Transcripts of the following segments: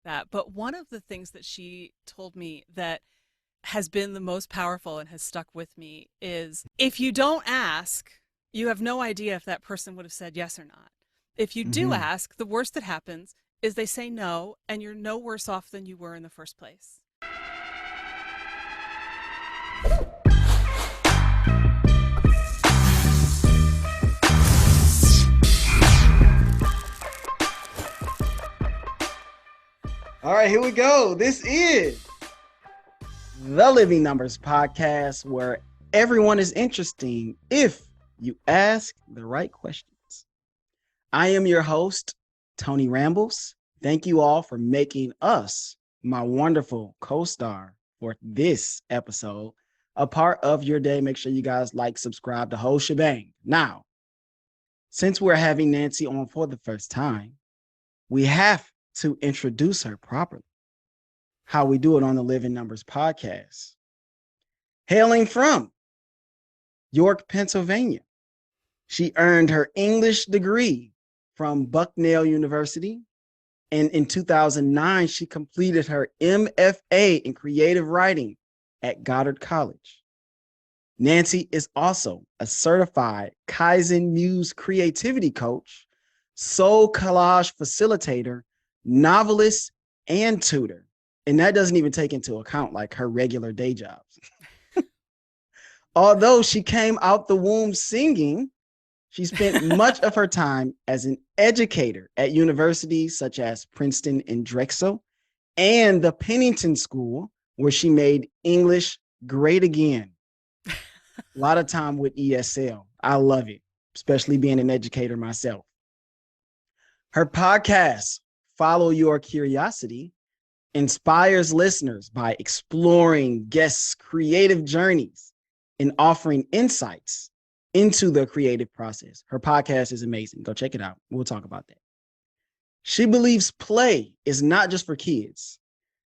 that. But one of the things that she told me that has been the most powerful and has stuck with me is if you don't ask, you have no idea if that person would have said yes or not. If you do Hmm. ask, the worst that happens is they say no, and you're no worse off than you were in the first place. All right, here we go. This is the Living Numbers podcast where everyone is interesting if you ask the right questions. I am your host, Tony Rambles. Thank you all for making us, my wonderful co-star for this episode, a part of your day. Make sure you guys like, subscribe, the whole shebang. Now, since we're having Nancy on for the first time, we have to introduce her properly. How we do it on the Living Numbers podcast. Hailing from York, Pennsylvania, she earned her English degree from Bucknell University. And in 2009, she completed her MFA in creative writing at Goddard College. Nancy is also a certified Kaizen Muse creativity coach, soul collage facilitator, novelist, and tutor. And that doesn't even take into account like her regular day jobs. Although she came out the womb singing, she spent much of her time as an educator at universities such as Princeton and Drexel and the Pennington School, where she made English great again. A lot of time with ESL. I love it, especially being an educator myself. Her podcast, Follow Your Curiosity, inspires listeners by exploring guests' creative journeys and offering insights into the creative process. Her podcast is amazing. Go check it out. We'll talk about that. She believes play is not just for kids.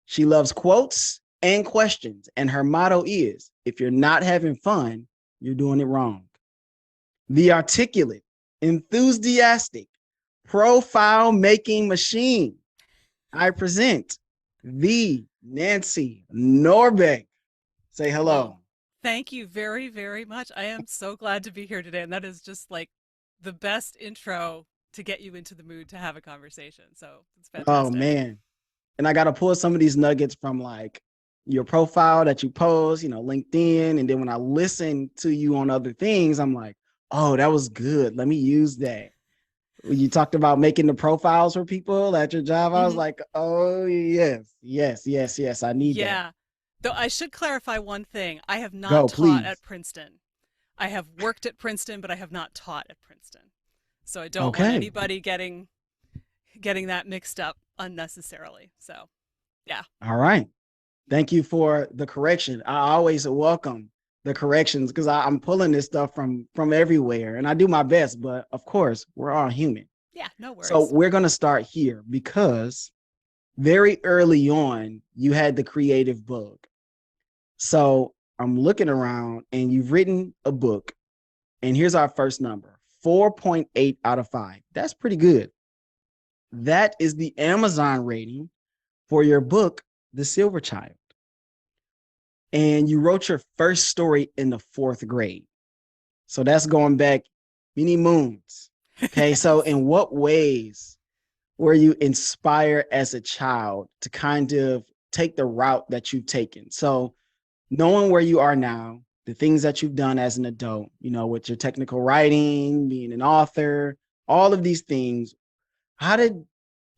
She loves quotes and questions, and her motto is, if you're not having fun, you're doing it wrong. The articulate, enthusiastic, profile making machine. I present the Nancy Norbeck. Say Well, hello. thank you very, very much. I am so glad to be here today. And that is just like the best intro to get you into the mood to have a conversation. So it's Oh fantastic. man. And I got to pull some of these nuggets from like your profile that you post, LinkedIn. And then when I listen to you on other things, I'm like, oh, that was good. Let me use that. When you talked about making the profiles for people at your job, I was Hmm. like, oh, yes, yes, yes, yes. I need that. Yeah. Though I should clarify one thing. I have not Go, taught please. at Princeton. I have worked at Princeton, but I have not taught at Princeton. So I don't want Okay. anybody getting that mixed up unnecessarily. So, yeah. All right. Thank you for the correction. I always welcome the corrections because I'm pulling this stuff from everywhere and I do my best, but of course, we're all human. Yeah, no So worries. we're going to start here because very early on, you had the creative bug. So I'm looking around and you've written a book, and here's our first number 4.8 out of 5. That's pretty good. That is the Amazon rating for your book, The Silver Child. And you wrote your first story in the fourth grade. So that's going back many moons. Okay. So, Yes. in what ways were you inspired as a child to kind of take the route that you've taken? So, knowing where you are now, the things that you've done as an adult, with your technical writing, being an author, all of these things, how did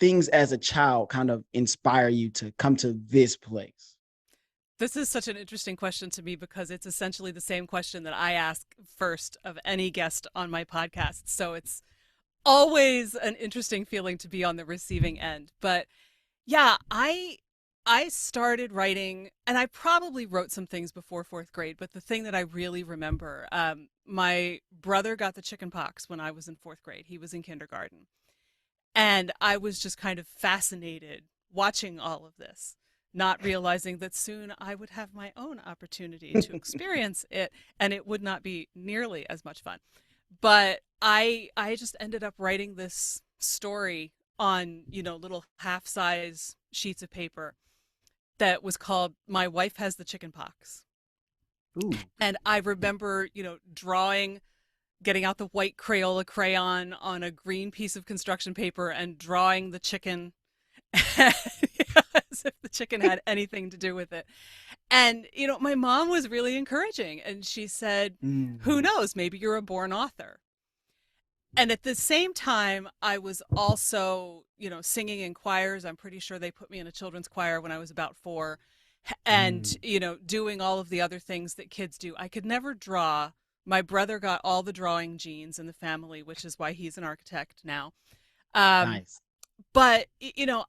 things as a child kind of inspire you to come to this place? This is such an interesting question to me because it's essentially the same question that I ask first of any guest on my podcast. So it's always an interesting feeling to be on the receiving end. But yeah, I started writing, and I probably wrote some things before fourth grade. But the thing that I really remember, my brother got the chicken pox when I was in fourth grade. He was in kindergarten, and I was just kind of fascinated watching all of this, not realizing that soon I would have my own opportunity to experience it, and it would not be nearly as much fun. But I just ended up writing this story on, little half-size sheets of paper that was called "My Wife Has the Chicken Pox." Ooh. And I remember, drawing, getting out the white Crayola crayon on a green piece of construction paper and drawing the chicken as if the chicken had anything to do with it. And, my mom was really encouraging, and she said, who Mm. knows, maybe you're a born author. And at the same time, I was also, singing in choirs. I'm pretty sure they put me in a children's choir when I was about 4. And, Mm. doing all of the other things that kids do. I could never draw. My brother got all the drawing genes in the family, which is why he's an architect now. Um, Nice. but,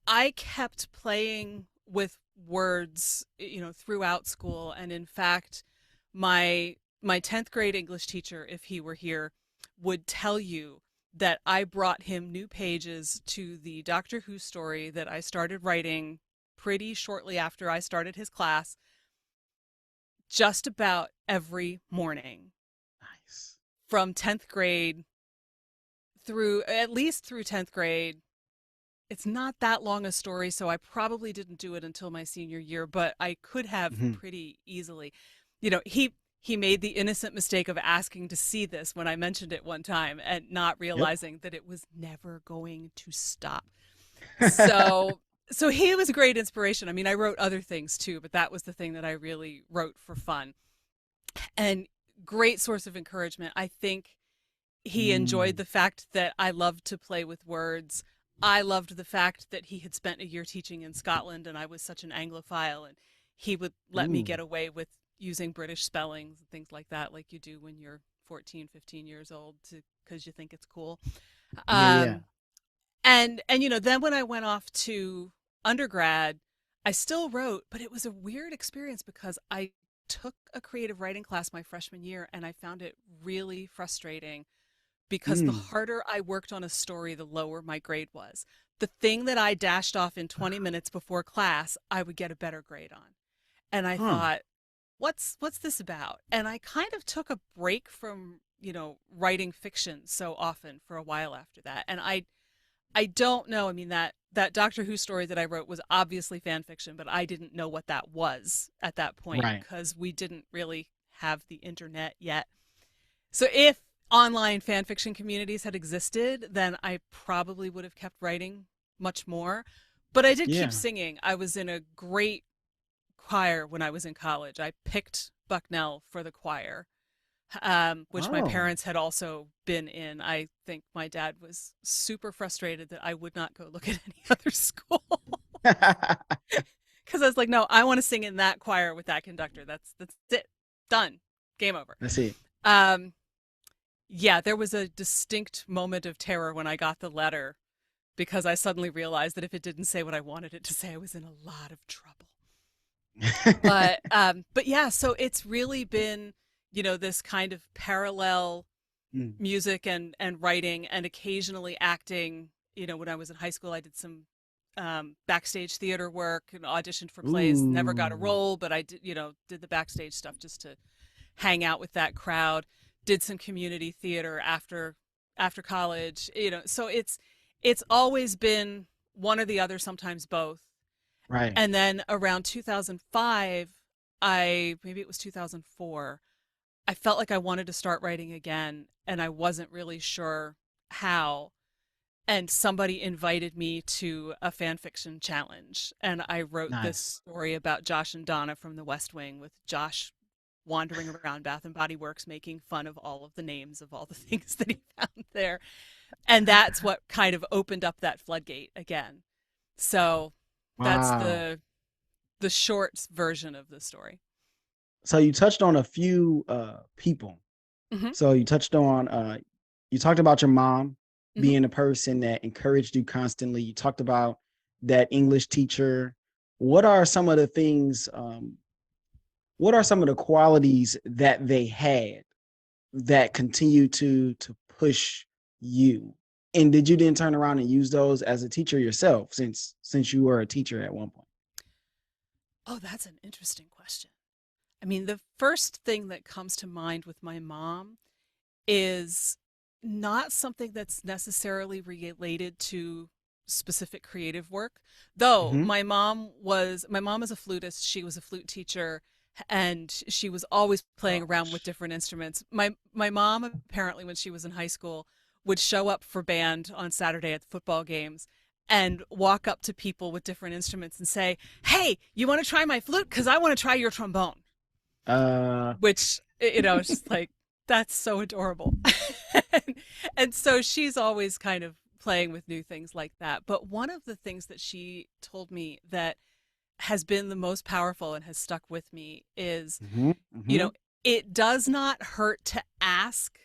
I kept playing with words, throughout school. And in fact, my 10th grade English teacher, if he were here, would tell you that I brought him new pages to the Doctor Who story that I started writing pretty shortly after I started his class, just about every morning Nice. from 10th grade through, at least through 10th grade. It's not that long a story, so I probably didn't do it until my senior year, but I could have Hmm. pretty easily. He made the innocent mistake of asking to see this when I mentioned it one time and not Yep. realizing that it was never going to stop. So so he was a great inspiration. I mean, I wrote other things too, but that was the thing that I really wrote for fun. And great source of encouragement. I think he enjoyed Mm. the fact that I loved to play with words. I loved the fact that he had spent a year teaching in Scotland and I was such an Anglophile, and he would let me Ooh. get away with using British spellings and things like that, like you do when you're 14, 15 years old, because you think it's cool. Yeah, yeah. Um, and then when I went off to undergrad, I still wrote, but it was a weird experience because I took a creative writing class my freshman year and I found it really frustrating because the Mm. harder I worked on a story, the lower my grade was. The thing that I dashed off in 20 minutes before class, I would get a better grade on. And I Huh. thought, what's this about? And I kind of took a break from, writing fiction so often for a while after that. And I don't know. I mean, that Doctor Who story that I wrote was obviously fan fiction, but I didn't know what that was at that point Right. because we didn't really have the internet yet. So if online fan fiction communities had existed, then I probably would have kept writing much more. But I did keep Yeah. singing. I was in a great choir when I was in college. I picked Bucknell for the choir, which my Oh. parents had also been in. I think my dad was super frustrated that I would not go look at any other school because I was like, no, I want to sing in that choir with that conductor. That's it, done, game over. That's it. Um, yeah, there was a distinct moment of terror when I got the letter because I suddenly realized that if it didn't say what I wanted it to say, I was in a lot of trouble. But yeah, so it's really been, this kind of parallel Mm. music and writing and occasionally acting. When I was in high school, I did some backstage theater work and auditioned for plays. Never got a Ooh. role, but I did, did the backstage stuff just to hang out with that crowd. Did some community theater after college. So it's always been one or the other, sometimes both. Right. And then around 2005, maybe it was 2004, I felt like I wanted to start writing again and I wasn't really sure how. And somebody invited me to a fan fiction challenge. And I wrote this Nice. story about Josh and Donna from the West Wing, with Josh wandering around Bath and Body Works making fun of all of the names of all the things that he found there. And that's what kind of opened up that floodgate again. So that's Wow. the short version of the story. So you touched on a few people. Hmm. So you talked about your mom Hmm. being a person that encouraged you constantly. You talked about that English teacher. What are some of the things, what are some of the qualities that they had that continue to push you? And did you then turn around and use those as a teacher yourself, since you were a teacher at one point? Oh, that's an interesting question. I mean, the first thing that comes to mind with my mom is not something that's necessarily related to specific creative work. Though Hmm. my mom is a flutist, she was a flute teacher, and she was always playing around with Gosh. different instruments. My mom apparently when she was in high school would show up for band on Saturday at the football games and walk up to people with different instruments and say, "Hey, you want to try my flute? Because I want to try your trombone." Uh, Which, you know, it's just like, that's so adorable. and, and so she's always kind of playing with new things like that. But one of the things that she told me that has been the most powerful and has stuck with me is, hmm you hmm know, it does not hurt to ask.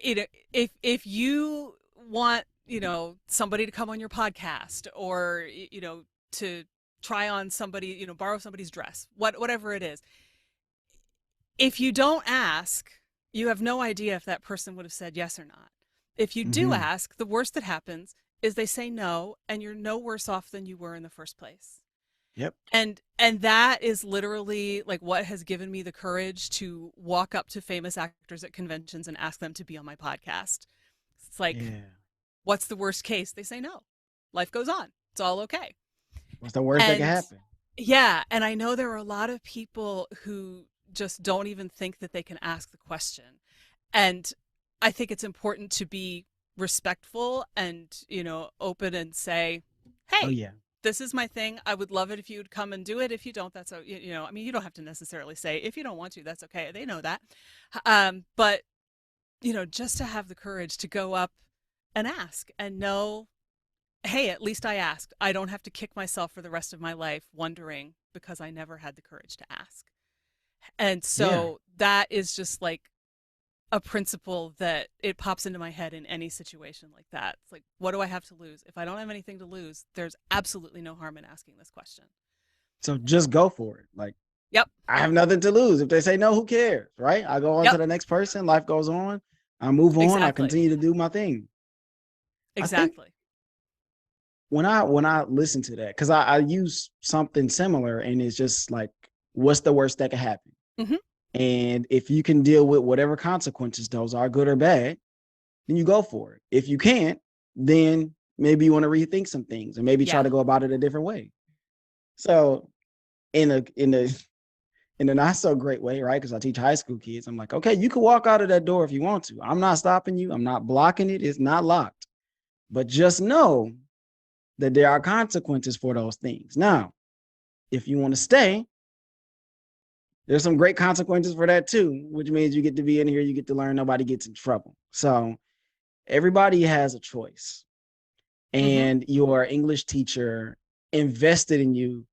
You know, if you want, you know, somebody to come on your podcast, or you know, to try on somebody, you know, borrow somebody's dress, whatever it is, if you don't ask, you have no idea if that person would have said yes or not. If you do hmm ask, the worst that happens is they say no, and you're no worse off than you were in the first place. Yep. And that is literally like what has given me the courage to walk up to famous actors at conventions and ask them to be on my podcast. It's like, Yeah. what's the worst case? They say no. Life goes on. It's all okay. What's the worst that can And happen? yeah, and I know there are a lot of people who just don't even think that they can ask the question. And I think it's important to be respectful and, you know, open and say, Oh "Hey, yeah. this is my thing. I would love it if you'd come and do it. If you don't, that's you know, I mean, you don't have to necessarily say if you don't want to, that's okay. They know that. But you know, just to have the courage to go up and ask and know, hey, at least I asked. I don't have to kick myself for the rest of my life wondering because I never had the courage to ask. And Yeah. so that is just like a principle that it pops into my head in any situation like that. It's like, what do I have to lose? If I don't have anything to lose, there's absolutely no harm in asking this question. So just go for it. Like, Yep. I have nothing to lose. If they say no, who cares? Right? I go on to Yep. the next person. Life goes on. I move on. I Exactly. continue to do my thing. I think Exactly. when I listen to that, because I use something similar, and it's just like, what's the worst that could happen? Hmm. And if you can deal with whatever consequences those are, good or bad, then you go for it. If you can't, then maybe you want to rethink some things and maybe try Yeah. to go about it a different way. So in a not so great way, right? Because I teach high school kids. I'm like, okay, you can walk out of that door if you want to. I'm not stopping you. I'm not blocking it. It's not locked. But just know that there are consequences for those things. Now, if you want to stay, there's some great consequences for that too, which means you get to be in here, you get to learn, nobody gets in trouble. So everybody has a choice. Hmm. And your English teacher invested in you.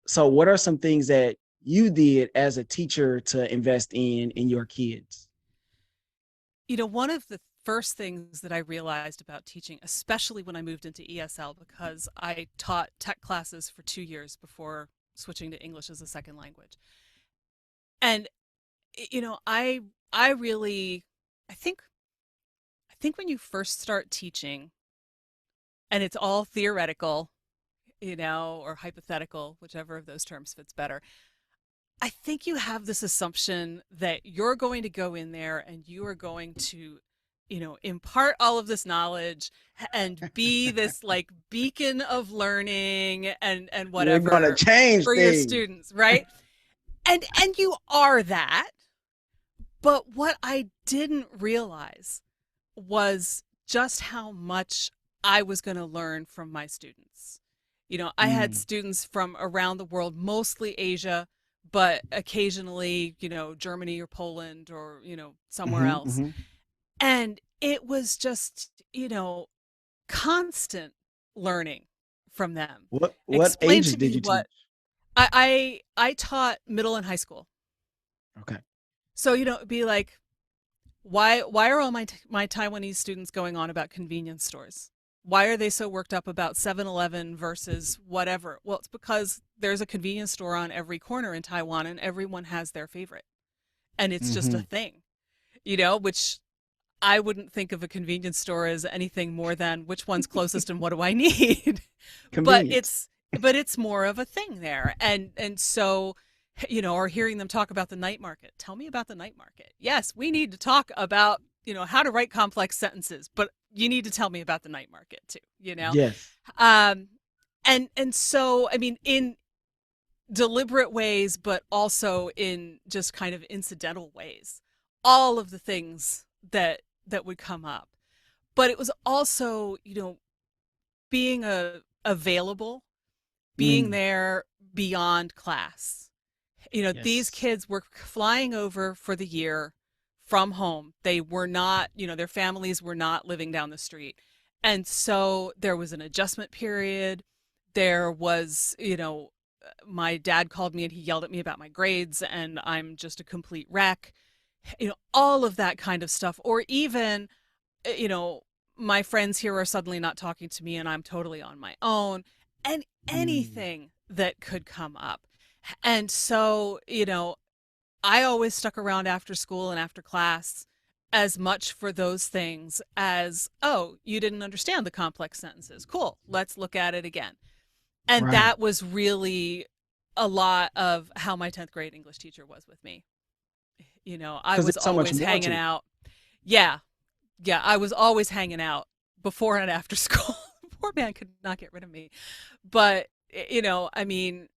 So what are some things that you did as a teacher to invest in your kids? You know, one of the first things that I realized about teaching, especially when I moved into ESL, because I taught tech classes for 2 years before switching to English as a second language. And you know, I really I think when you first start teaching and it's all theoretical, you know, or hypothetical, whichever of those terms fits better, I think you have this assumption that you're going to go in there and you are going to, you know, impart all of this knowledge and be this like beacon of learning and You're gonna whatever change for your things. students, right? And you are that. But what I didn't realize was just how much I was going to learn from my students. You know, I had Mm. students from around the world, mostly Asia, but occasionally, you know, Germany or Poland or, you know, somewhere hmm else. hmm And it was just, you know, constant learning from them. What Explain ages to did me you teach? what I taught middle and high school. Okay. So, you know, it'd be like, why are all my Taiwanese students going on about convenience stores? Why are they so worked up about 7-Eleven versus whatever? Well, it's because there's a convenience store on every corner in Taiwan and everyone has their favorite. And it's just a hmm thing, you know, which I wouldn't think of a convenience store as anything more than which one's closest and what do I need. but Convenience. it's but it's more of a thing there. And so, you know, or hearing them talk about the night market. Tell me about the night market. Yes, we need to talk about, you know, how to write complex sentences, but you need to tell me about the night market too, Yes. um and so I mean, in deliberate ways, but also in just kind of incidental ways, all of the things that would come up. But it was also, being available, being Mm, there beyond class. These yes. kids were flying over for the year from home. They were not, their families were not living down the street. And so there was an adjustment period. There was, my dad called me and he yelled at me about my grades and I'm just a complete wreck. All of that kind of stuff. Or even, you know, my friends here are suddenly not talking to me and I'm totally on my own, and Mm, anything that could come up. And so, I always stuck around after school and after class as much for those things as, oh, you didn't understand the complex sentences. Cool. Let's look at it again. And right. that was really a lot of how my 10th grade English teacher was with me. I Because was there's so much always more hanging to it. out. Yeah. Yeah. I was always hanging out before and after school. Poor man could not get rid of me. But, I mean,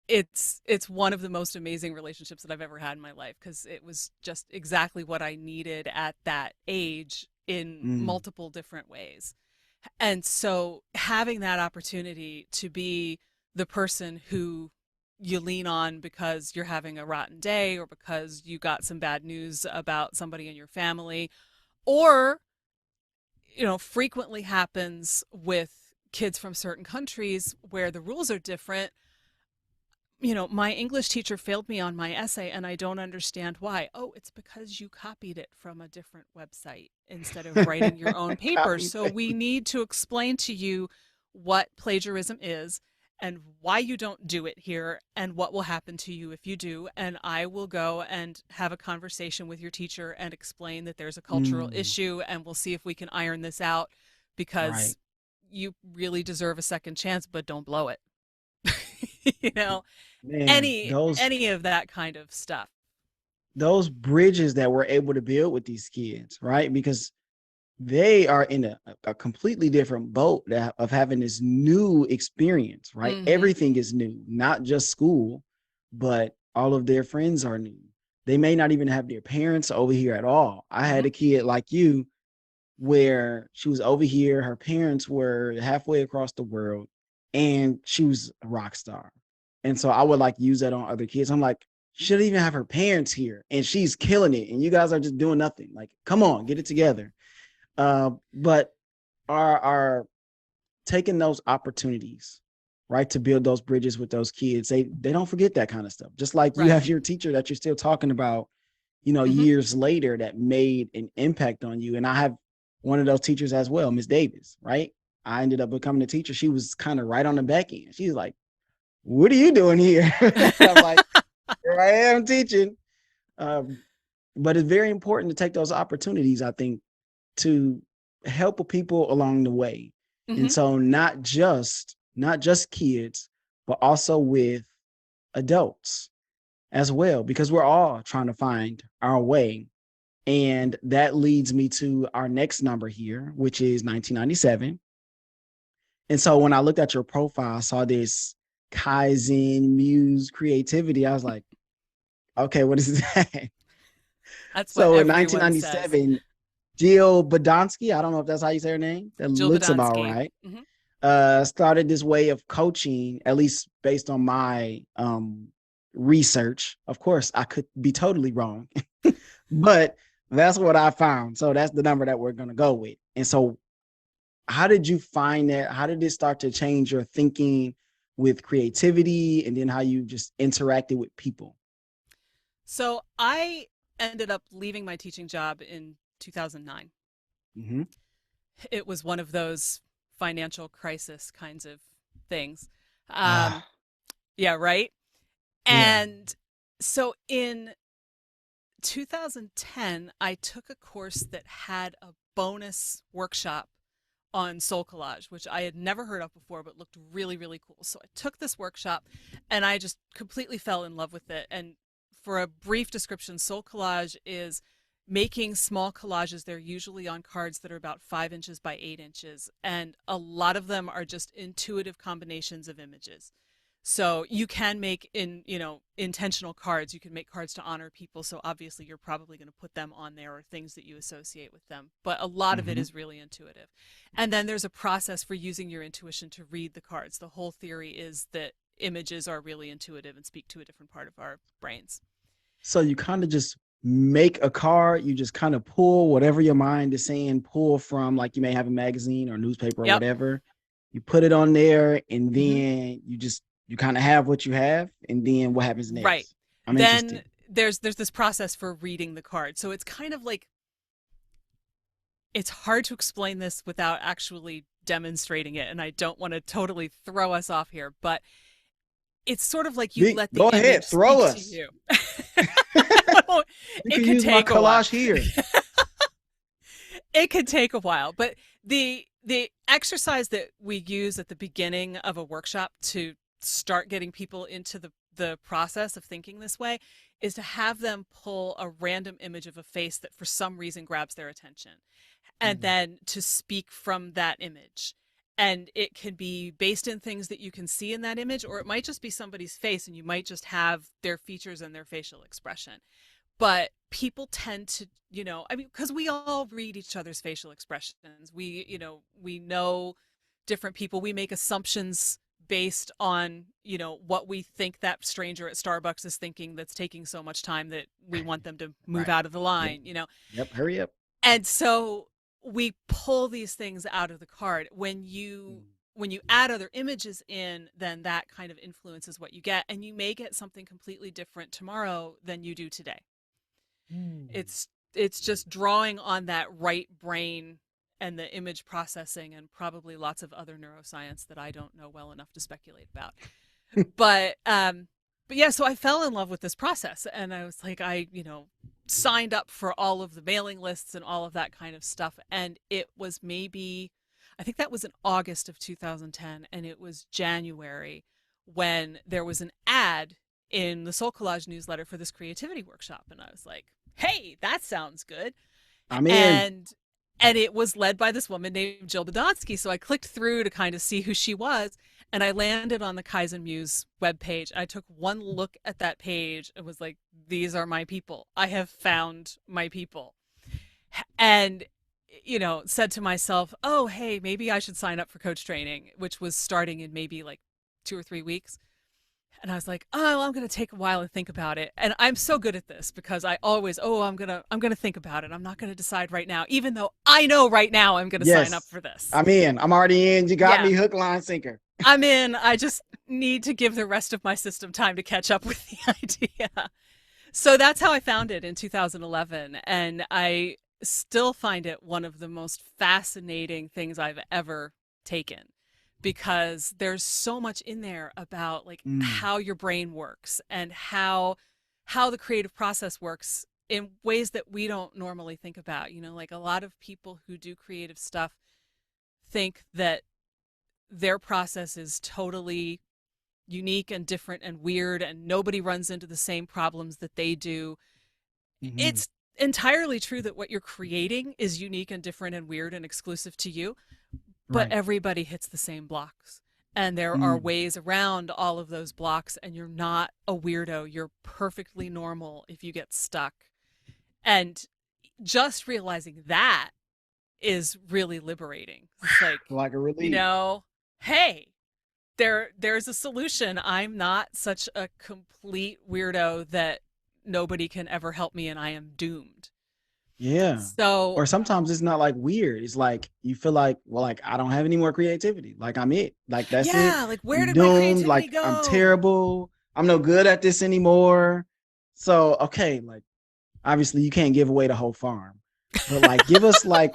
it's one of the most amazing relationships that I've ever had in my life, because it was just exactly what I needed at that age in Mm, multiple different ways. And so having that opportunity to be the person who you lean on because you're having a rotten day, or because you got some bad news about somebody in your family, or, frequently happens with kids from certain countries where the rules are different. My English teacher failed me on my essay and I don't understand why. Oh, it's because you copied it from a different website instead of writing your own paper. copy So we paste. need to explain to you what plagiarism is and why you don't do it here and what will happen to you if you do. And I will go and have a conversation with your teacher and explain that there's a cultural Mm, issue and we'll see if we can iron this out, right. because you really deserve a second chance, but don't blow it. you know Man, any those any of that kind of stuff. those bridges that we're able to build with these kids, right? Because they are in a completely different boat of having this new experience, right? Mm-hmm. Everything is new, not just school, but all of their friends are new. They may not even have their parents over here at all. I Mm-hmm. had a kid like you where she was over here, her parents were halfway across the world, and she was a rock star. And so I would like use that on other kids. I'm like, she shouldn't even have her parents here, and she's killing it. And you guys are just doing nothing. Like, come on, get it together. But are taking those opportunities, right, to build those bridges with those kids. They don't forget that kind of stuff. Just like you Right. have your teacher that you're still talking about, Mm-hmm. years later that made an impact on you. And I have one of those teachers as well, Miss Davis, right? I ended up becoming a teacher. She was kind of right on the back end. She's like, what are you doing here? I'm like, here I am teaching. Um, but it's very important to take those opportunities, I think, to help people along the way. And Mm-hmm. so not just kids, but also with adults as well, because we're all trying to find our way. And that leads me to our next number here, which is 1997. And so when I looked at your profile, I saw this Kaizen, Muse, creativity. I was like, okay, what is that? That's what So in everyone says. 1997, Jill Badonsky, I don't know if that's how you say her name. That Jill looks about Badonsky. right. Mm-hmm. Started this way of coaching, at least based on my research. Of course, I could be totally wrong, but that's what I found. So that's the number that we're going to go with. And so, how did you find that? How did it start to change your thinking with creativity, and then how you just interacted with people? So I ended up leaving my teaching job in 2009. Mm-hmm. It was one of those financial crisis kinds of things. Um, Ah, yeah, right. yeah. And so in 2010, I took a course that had a bonus workshop on soul collage, which I had never heard of before, but looked really, really cool. So I took this workshop and I just completely fell in love with it. And for a brief description, soul collage is making small collages. They're usually on cards that are about 5 inches by 8 inches. And a lot of them are just intuitive combinations of images. So you can make intentional cards. You can make cards to honor people. So obviously you're probably going to put them on there or things that you associate with them. But a lot of it Hmm. is really intuitive. And then there's a process for using your intuition to read the cards. The whole theory is that images are really intuitive and speak to a different part of our brains. So you kind of just make a card. You just kind of pull whatever your mind is saying, pull from, like you may have a magazine or newspaper or Yep. whatever. You put it on there, and Mm-hmm. then you kind of have what you have, and then what happens Right. next? I'm Then interested. there's this process for reading the card. So it's kind of like, it's hard to explain this without actually demonstrating it, and I don't want to totally throw us off here, but it's sort of like you let the Go image ahead, throw speak to us. you. You It can could use my take a while. collage here. It could take a while, but the exercise that we use at the beginning of a workshop to start getting people into the process of thinking this way is to have them pull a random image of a face that for some reason grabs their attention, and Mhm. then to speak from that image. And it can be based in things that you can see in that image, or it might just be somebody's face and you might just have their features and their facial expression. But people tend to, I mean, because we all read each other's facial expressions. We know different people. We make assumptions based on, what we think that stranger at Starbucks is thinking that's taking so much time that we want them to move Right. out of the Yep. line. Yep. Hurry up. And so we pull these things out of the card. When you add other images in, then that kind of influences what you get, and you may get something completely different tomorrow than you do today. Mm. It's just drawing on that right brain and the image processing and probably lots of other neuroscience that I don't know well enough to speculate about. But yeah, so I fell in love with this process, and I was like, signed up for all of the mailing lists and all of that kind of stuff. And it was maybe, I think that was in August of 2010, and it was January when there was an ad in the Soul Collage newsletter for this creativity workshop. And I was like, hey, that sounds good. I'm in. And and it was led by this woman named Jill Badonsky. So I clicked through to kind of see who she was, and I landed on the Kaizen Muse webpage. I took one look at that page and was like, these are my people. I have found my people. And said to myself, oh, hey, maybe I should sign up for coach training, which was starting in maybe like 2 or 3 weeks. And I was like, oh, I'm going to take a while and think about it. And I'm so good at this because I always, I'm going to think about it. I'm not going to decide right now, even though I know right now I'm going to sign up Yes. for this. I'm in. I'm already in. You got Yeah, me hook, line, sinker. I'm in. I just need to give the rest of my system time to catch up with the idea. So that's how I found it in 2011. And I still find it one of the most fascinating things I've ever taken, because there's so much in there about like Mm. how your brain works and how the creative process works in ways that we don't normally think about. Like a lot of people who do creative stuff think that their process is totally unique and different and weird, and nobody runs into the same problems that they do. Mhm. It's entirely true that what you're creating is unique and different and weird and exclusive to you, but Right. everybody hits the same blocks. And there are Mm. ways around all of those blocks, and you're not a weirdo. You're perfectly normal if you get stuck. And just realizing that is really liberating. It's like, Like a you relief. know, hey, there's a solution. I'm not such a complete weirdo that nobody can ever help me and I am doomed. Yeah. So, Or sometimes it's not like weird. It's like you feel like, well, like I don't have any more creativity. Like I'm it. Like that's it. yeah, like where I'm did my doomed. creativity Like I'm go? terrible. I'm no good at this anymore. So okay, like obviously you can't give away the whole farm, but like give us like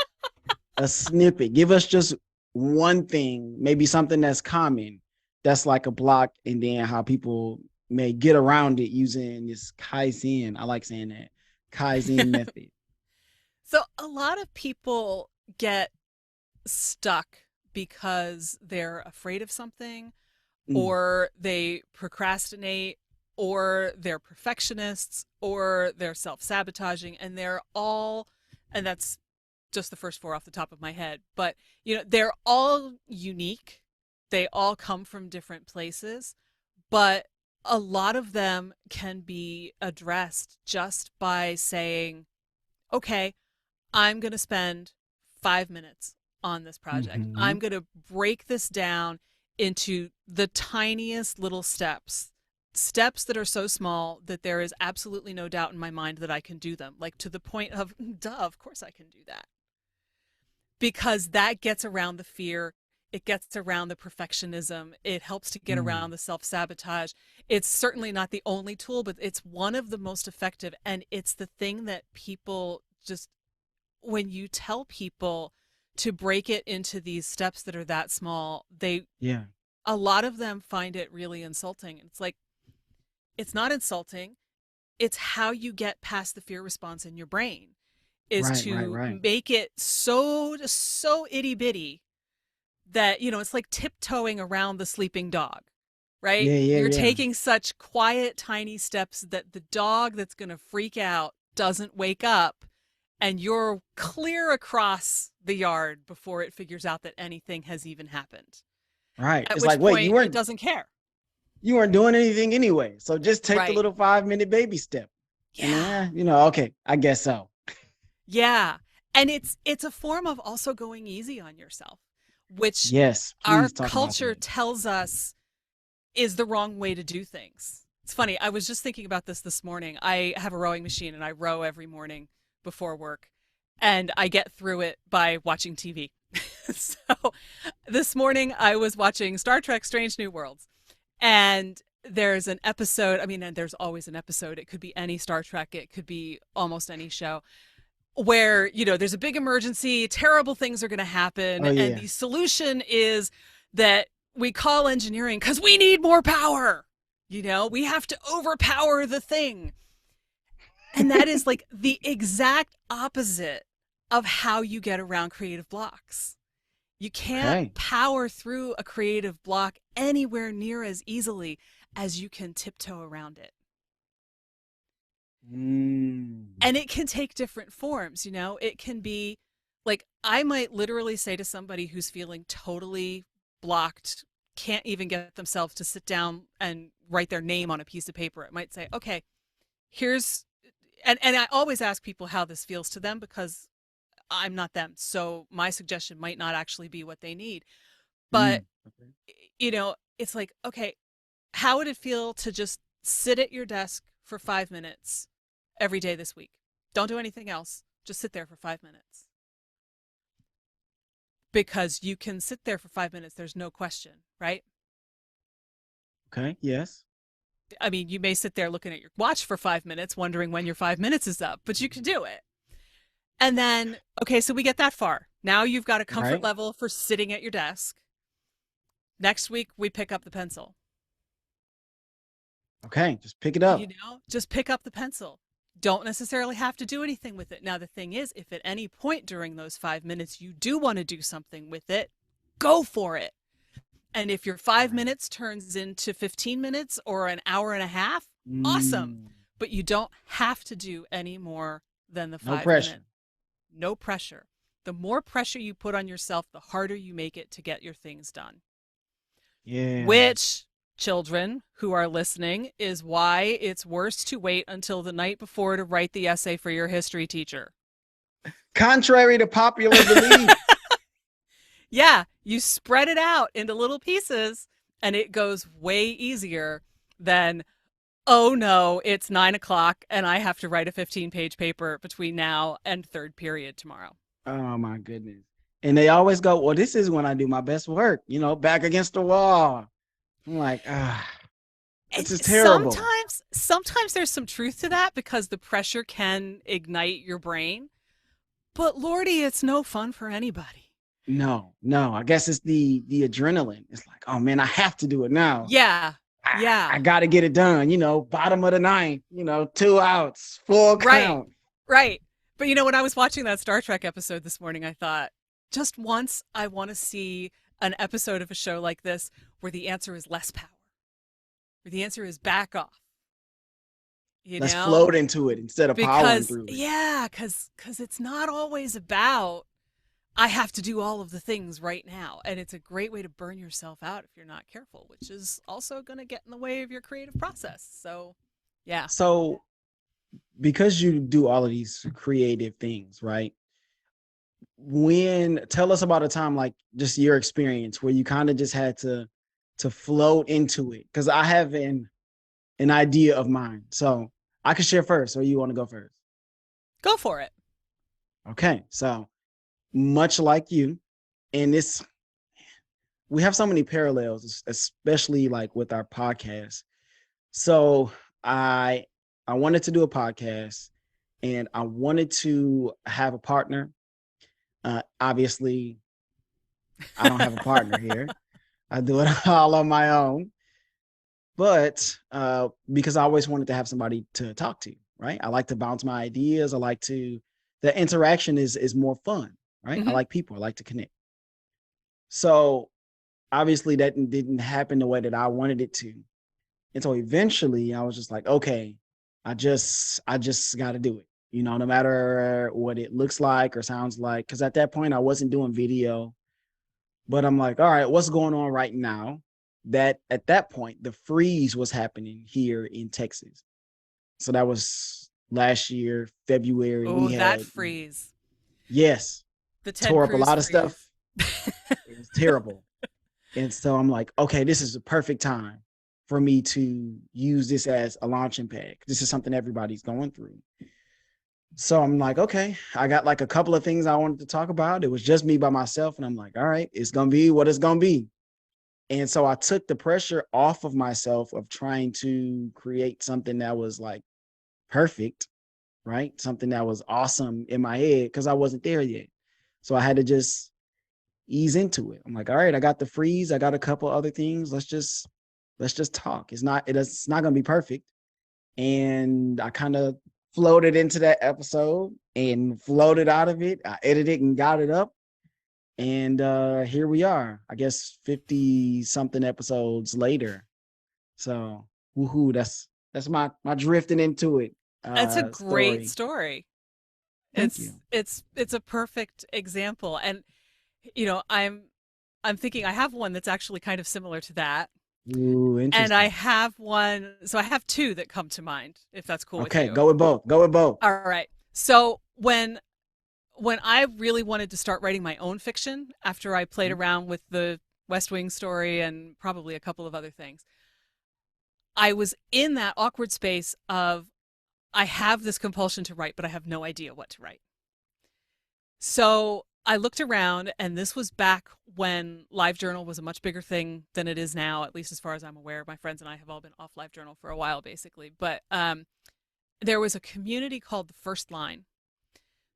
a snippet. Give us just one thing, maybe something that's common, that's like a block, and then how people may get around it using this Kaizen. I like saying that Kaizen method. So, a lot of people get stuck because they're afraid of something Mm. or they procrastinate or they're perfectionists, or they're self-sabotaging, and and that's just the first four off the top of my head, but they're all unique. They all come from different places, but a lot of them can be addressed just by saying, okay, I'm going to spend 5 minutes on this project. Mm-hmm. I'm going to break this down into the tiniest little steps that are so small that there is absolutely no doubt in my mind that I can do them. Like, to the point of, duh, of course I can do that. Because that gets around the fear. It gets around the perfectionism. It helps to get around the self-sabotage. It's certainly not the only tool, but it's one of the most effective. And it's the thing that people just, when you tell people to break it into these steps that are that small, a lot of them find it really insulting. It's like, it's not insulting. It's how you get past the fear response in your brain, is to make it so itty bitty that, it's like tiptoeing around the sleeping dog, right? You're taking such quiet, tiny steps that the dog that's going to freak out doesn't wake up, and you're clear across the yard before it figures out that anything has even happened. Right. At It's which like, point, wait, it doesn't care. You weren't doing anything anyway. So just take the little 5-minute baby step. Yeah. And okay, I guess so. Yeah. And it's a form of also going easy on yourself, which our culture tells us is the wrong way to do things. It's funny. I was just thinking about this morning. I have a rowing machine and I row every morning before work, and I get through it by watching TV. So this morning I was watching Star Trek Strange New Worlds, and there's an episode. I mean, and there's always an episode. It could be any Star Trek. It could be almost any show, where, there's a big emergency, terrible things are going to happen. And the solution is that we call engineering because we need more power. We have to overpower the thing. And that is like the exact opposite of how you get around creative blocks. You can't power through a creative block anywhere near as easily as you can tiptoe around it. And it can take different forms. It can be like, I might literally say to somebody who's feeling totally blocked, can't even get themselves to sit down and write their name on a piece of paper. It might say, okay, and I always ask people how this feels to them, because I'm not them. So my suggestion might not actually be what they need. But, it's like, okay, how would it feel to just sit at your desk for 5 minutes every day this week? Don't do anything else. Just sit there for 5 minutes. Because you can sit there for 5 minutes. There's no question, right? Okay. Yes. I mean, you may sit there looking at your watch for 5 minutes, wondering when your 5 minutes is up, but you can do it. And then, okay, so we get that far. Now you've got a comfort level for sitting at your desk. Next week, we pick up the pencil. Okay, just pick it up. Just pick up the pencil. Don't necessarily have to do anything with it. Now, the thing is, if at any point during those 5 minutes you do want to do something with it, go for it. And if your 5 minutes turns into 15 minutes or an hour and a half, awesome. But you don't have to do any more than the 5 minutes. No pressure. The more pressure you put on yourself, the harder you make it to get your things done. Yeah. Which, children who are listening, is why it's worse to wait until the night before to write the essay for your history teacher. Contrary to popular belief. Yeah, you spread it out into little pieces and it goes way easier than, oh no, it's 9 o'clock and I have to write a 15-page paper between now and third period tomorrow. Oh my goodness. And they always go, well, this is when I do my best work, back against the wall. I'm like, this is terrible. Sometimes there's some truth to that, because the pressure can ignite your brain. But Lordy, it's no fun for anybody. No. I guess it's the adrenaline. It's like, oh man, I have to do it now. Yeah. I got to get it done. Bottom of the ninth, 2 outs, full count. Right. But when I was watching that Star Trek episode this morning, I thought, just once I want to see an episode of a show like this where the answer is less power, where the answer is back off. you Let's know? float into it instead of powering Because through it. yeah, cuz it's not always about I have to do all of the things right now. And it's a great way to burn yourself out if you're not careful, which is also going to get in the way of your creative process. So, yeah. So because you do all of these creative things, right? When tell us about a time like just your experience where you kind of just had to float into it. Because I have an idea of mine. So I can share first, or you want to go first? Go for it. Okay. So much like you, and this we have so many parallels, especially like with our podcast. So I I wanted to do a podcast and I wanted to have a partner. Obviously, I don't have a partner here. I do it all on my own. But because I always wanted to have somebody to talk to, right? I like to bounce my ideas. I like to the interaction is more fun, right? I Hmm. like people. I like to connect. So obviously that didn't happen the way that I wanted it to. And so eventually I was just like, okay, I just got to do it. No matter what it looks like or sounds like. Cause at that point I wasn't doing video, but I'm like, all right, what's going on right now? That at that point, the freeze was happening here in Texas. So that was last year, February. We Oh, that had, freeze. yes, The Ted tore up a Cruz lot of stuff. freeze. It was terrible. And so I'm like, okay, this is the perfect time for me to use this as a launching pad. This is something everybody's going through. So I'm like, okay, I got like a couple of things I wanted to talk about. It was just me by myself. And I'm like, all right, it's going to be what it's going to be. And so I took the pressure off of myself of trying to create something that was like perfect, right? Something that was awesome in my head because I wasn't there yet. So I had to just ease into it. I'm like, all right, I got the freeze. I got a couple other things. Let's just talk. It's not going to be perfect. And I kind of floated into that episode and floated out of it. I edited and got it up. And here we are, I guess 50 something episodes later. So woohoo, that's my drifting into it It's a great story. story. Thank It's you. it's it's a perfect example. And I'm thinking I have one that's actually kind of similar to that. Ooh, And I interesting. have one, so I have two that come to mind, if that's cool with Okay, you. go with both. Go with both. All right. So when I really wanted to start writing my own fiction after I played Mhm. around with the West Wing story and probably a couple of other things, I was in that awkward space of I have this compulsion to write, but I have no idea what to write. So I looked around, and this was back when LiveJournal was a much bigger thing than it is now, at least as far as I'm aware. My friends and I have all been off LiveJournal for a while, basically. But there was a community called The First Line.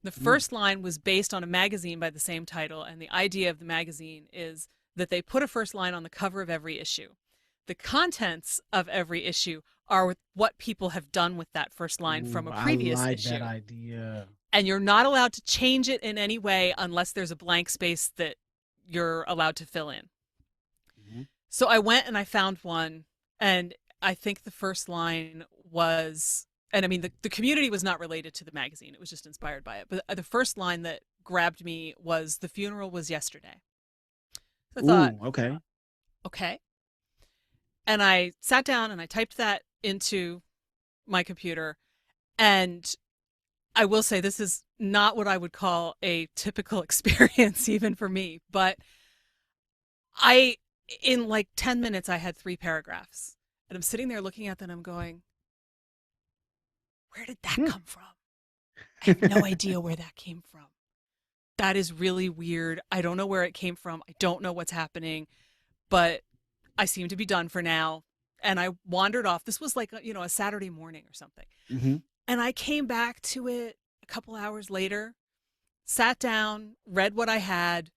The Mm. First Line was based on a magazine by the same title, and the idea of the magazine is that they put a first line on the cover of every issue. The contents of every issue are what people have done with that first line from Ooh, a I previous like that issue. idea. And you're not allowed to change it in any way unless there's a blank space that you're allowed to fill in. Mhm. So I went and I found one, and I think the first line was, and I mean, the community was not related to the magazine, it was just inspired by it. But the first line that grabbed me was, "The funeral was yesterday." So I thought, Ooh, okay. okay. And I sat down and I typed that into my computer. And I will say this is not what I would call a typical experience, even for me, but I, in like 10 minutes, I had three paragraphs. And I'm sitting there looking at them and I'm going, where did that Hmm. come from? I have no idea where that came from. That is really weird. I don't know where it came from. I don't know what's happening, but I seem to be done for now. And I wandered off. This was like, a Saturday morning or something. Mhm. And I came back to it a couple hours later, sat down, read what I had,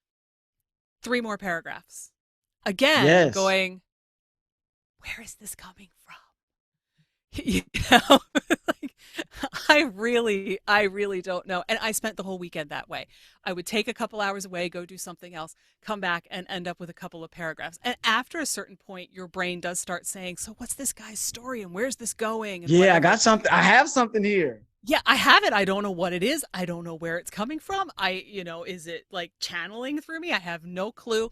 three more paragraphs. Again, Yes. going, where is this coming from? you know, like I really don't know. And I spent the whole weekend that way. I would take a couple hours away, go do something else, come back and end up with a couple of paragraphs. And after a certain point, your brain does start saying, so what's this guy's story and where's this going and Yeah, I whatever. got something. I have something here. Yeah, I have it. I don't know what it is. I don't know where it's coming from. Is it like channeling through me? I have no clue.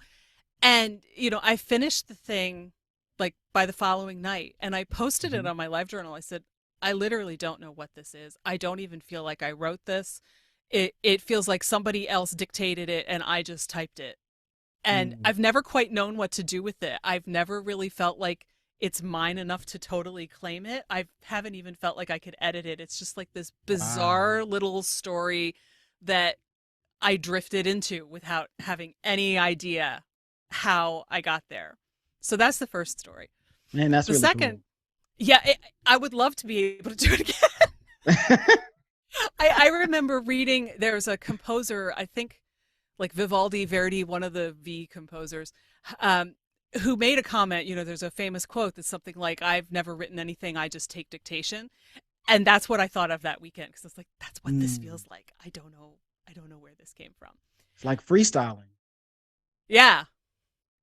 And, I finished the thing like by the following night and I posted it Mhm. on my live journal. I said, I literally don't know what this is. I don't even feel like I wrote this. It feels like somebody else dictated it and I just typed it. And Mm. I've never quite known what to do with it. I've never really felt like it's mine enough to totally claim it. I haven't even felt like I could edit it. It's just like this Wow. bizarre little story that I drifted into without having any idea how I got there. So that's the first story. Man, that's The really second, cool. yeah, I would love to be able to do it again. I remember reading there's a composer, I think like Vivaldi, Verdi, one of the V composers, um, who made a comment. There's a famous quote that's something like, I've never written anything, I just take dictation. And that's what I thought of that weekend because it's like, that's what this Mm. feels like. I don't know. I don't know where this came from. It's like freestyling. Yeah.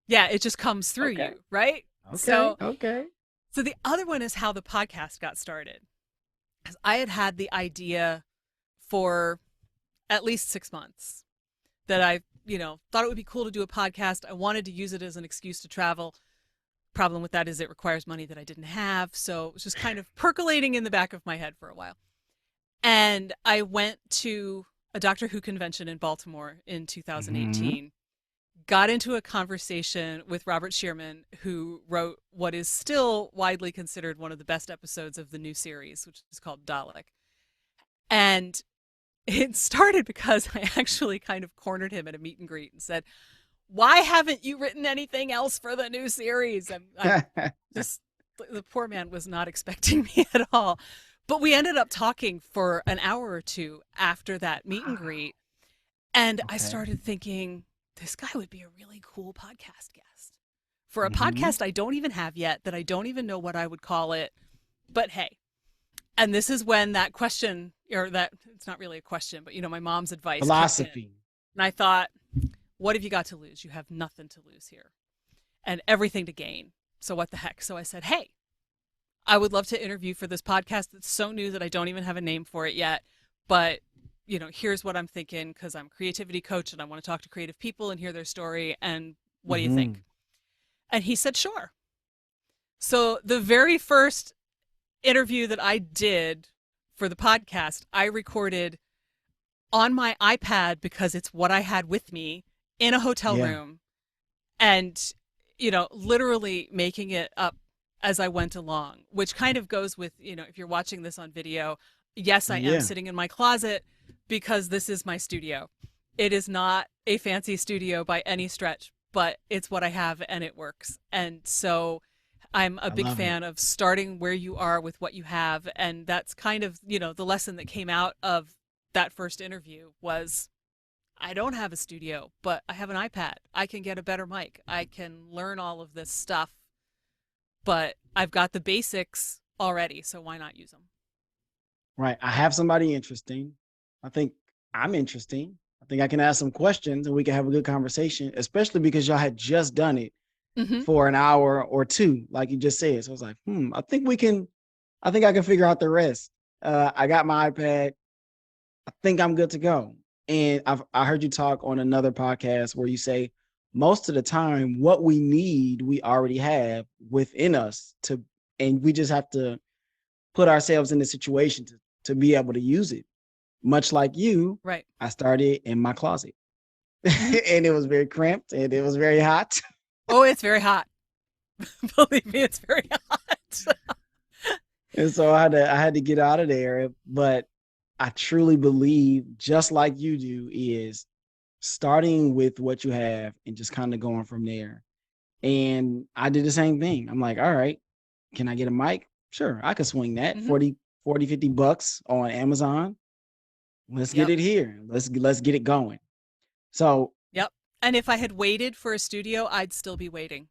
Yeah. It just comes through Okay. you. Right. Okay. So, Okay. so the other one is how the podcast got started. Because I had had the idea for at least 6 months that I, thought it would be cool to do a podcast. I wanted to use it as an excuse to travel. Problem with that is it requires money that I didn't have. So it was just kind of percolating in the back of my head for a while. And I went to a Doctor Who convention in Baltimore in Hmm. 2018, got into a conversation with Robert Shearman, who wrote what is still widely considered one of the best episodes of the new series, which is called Dalek. And it started because I actually kind of cornered him at a meet and greet and said, why haven't you written anything else for the new series? I'm just, the poor man was not expecting me at all. But we ended up talking for an hour or two after that meet and Wow. greet. And I Okay. started thinking, this guy would be a really cool podcast guest for a Hmm. podcast I don't even have yet, that I don't even know what I would call it. But hey, and this is when that question, or that it's not really a question, but my mom's advice kicked in. Philosophy. And I thought, what have you got to lose? You have nothing to lose here and everything to gain. So what the heck? So I said, hey, I would love to interview for this podcast that's so new that I don't even have a name for it yet. But, here's what I'm thinking because I'm a creativity coach and I want to talk to creative people and hear their story. And what do you Hmm. think? And he said, sure. So the very first interview that I did for the podcast, I recorded on my iPad because it's what I had with me in a hotel Yeah. room and, literally making it up as I went along, which kind of goes with, if you're watching this on video, yes, I am Yeah. sitting in my closet because this is my studio. It is not a fancy studio by any stretch, but it's what I have and it works. And so I'm a I big love it. fan of starting where you are with what you have. And that's kind of, the lesson that came out of that first interview was I don't have a studio, but I have an iPad. I can get a better mic. I can learn all of this stuff, but I've got the basics already, so why not use them? Right. I have somebody interesting. I think I'm interesting. I think I can ask some questions and we can have a good conversation, especially because y'all had just done it Mm-hmm. for an hour or two, like you just said. So I was like, I think I can figure out the rest. I got my iPad. I think I'm good to go. And I heard you talk on another podcast where you say most of the time what we need we already have within us to, and we just have to put ourselves in the situation to be able to use it. Much like you, Right. I started in my closet Mm-hmm. and it was very cramped and it was very hot. Oh, it's very hot. Believe me, it's very hot. And so I had to get out of there. But I truly believe, just like you do, is starting with what you have and just kind of going from there. And I did the same thing. I'm like, all right, can I get a mic? Sure, I could swing that Mm-hmm. 40, 50 bucks on Amazon. Let's get Yep. it here. Let's get it going. So, Yep. And if I had waited for a studio, I'd still be waiting.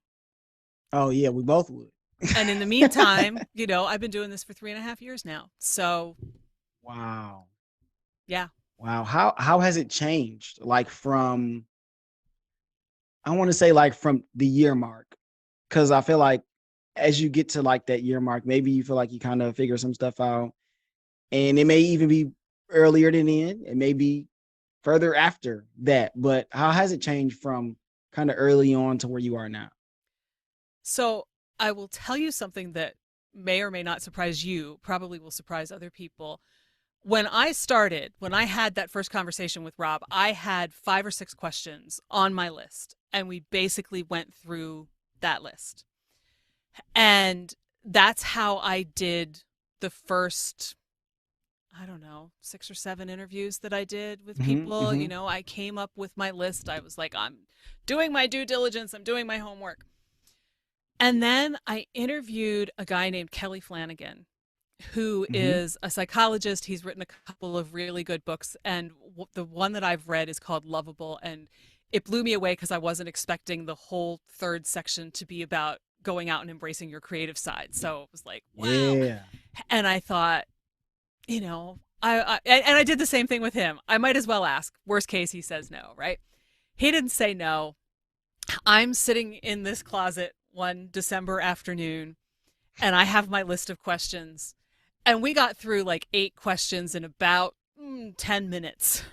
oh yeah, we both would. And in the meantime, I've been doing this for 3.5 years now. So Wow. yeah. Wow. How has it changed? Like from, I want to say like from the year mark. Cause I feel like as you get to like that year mark, maybe you feel like you kind of figure some stuff out. And it may even be earlier than then. It may be further after that. But how has it changed from kind of early on to where you are now? So I will tell you something that may or may not surprise you, probably will surprise other people. When I had that first conversation with Rob, I had 5 or 6 questions on my list, and we basically went through that list. And that's how I did the first, I don't know, 6 or 7 interviews that I did with Hmm. people. Hmm. I came up with my list. I was like, I'm doing my due diligence, I'm doing my homework. And then I interviewed a guy named Kelly Flanagan, who Hmm. is a psychologist. He's written a couple of really good books, and the one that I've read is called Lovable, and it blew me away because I wasn't expecting the whole third section to be about going out and embracing your creative side. So it was like, wow. Yeah. And I thought, I did the same thing with him. I might as well ask. Worst case, he says no, right? He didn't say no. I'm sitting in this closet one December afternoon, and I have my list of questions. And we got through like 8 questions in about 10 minutes.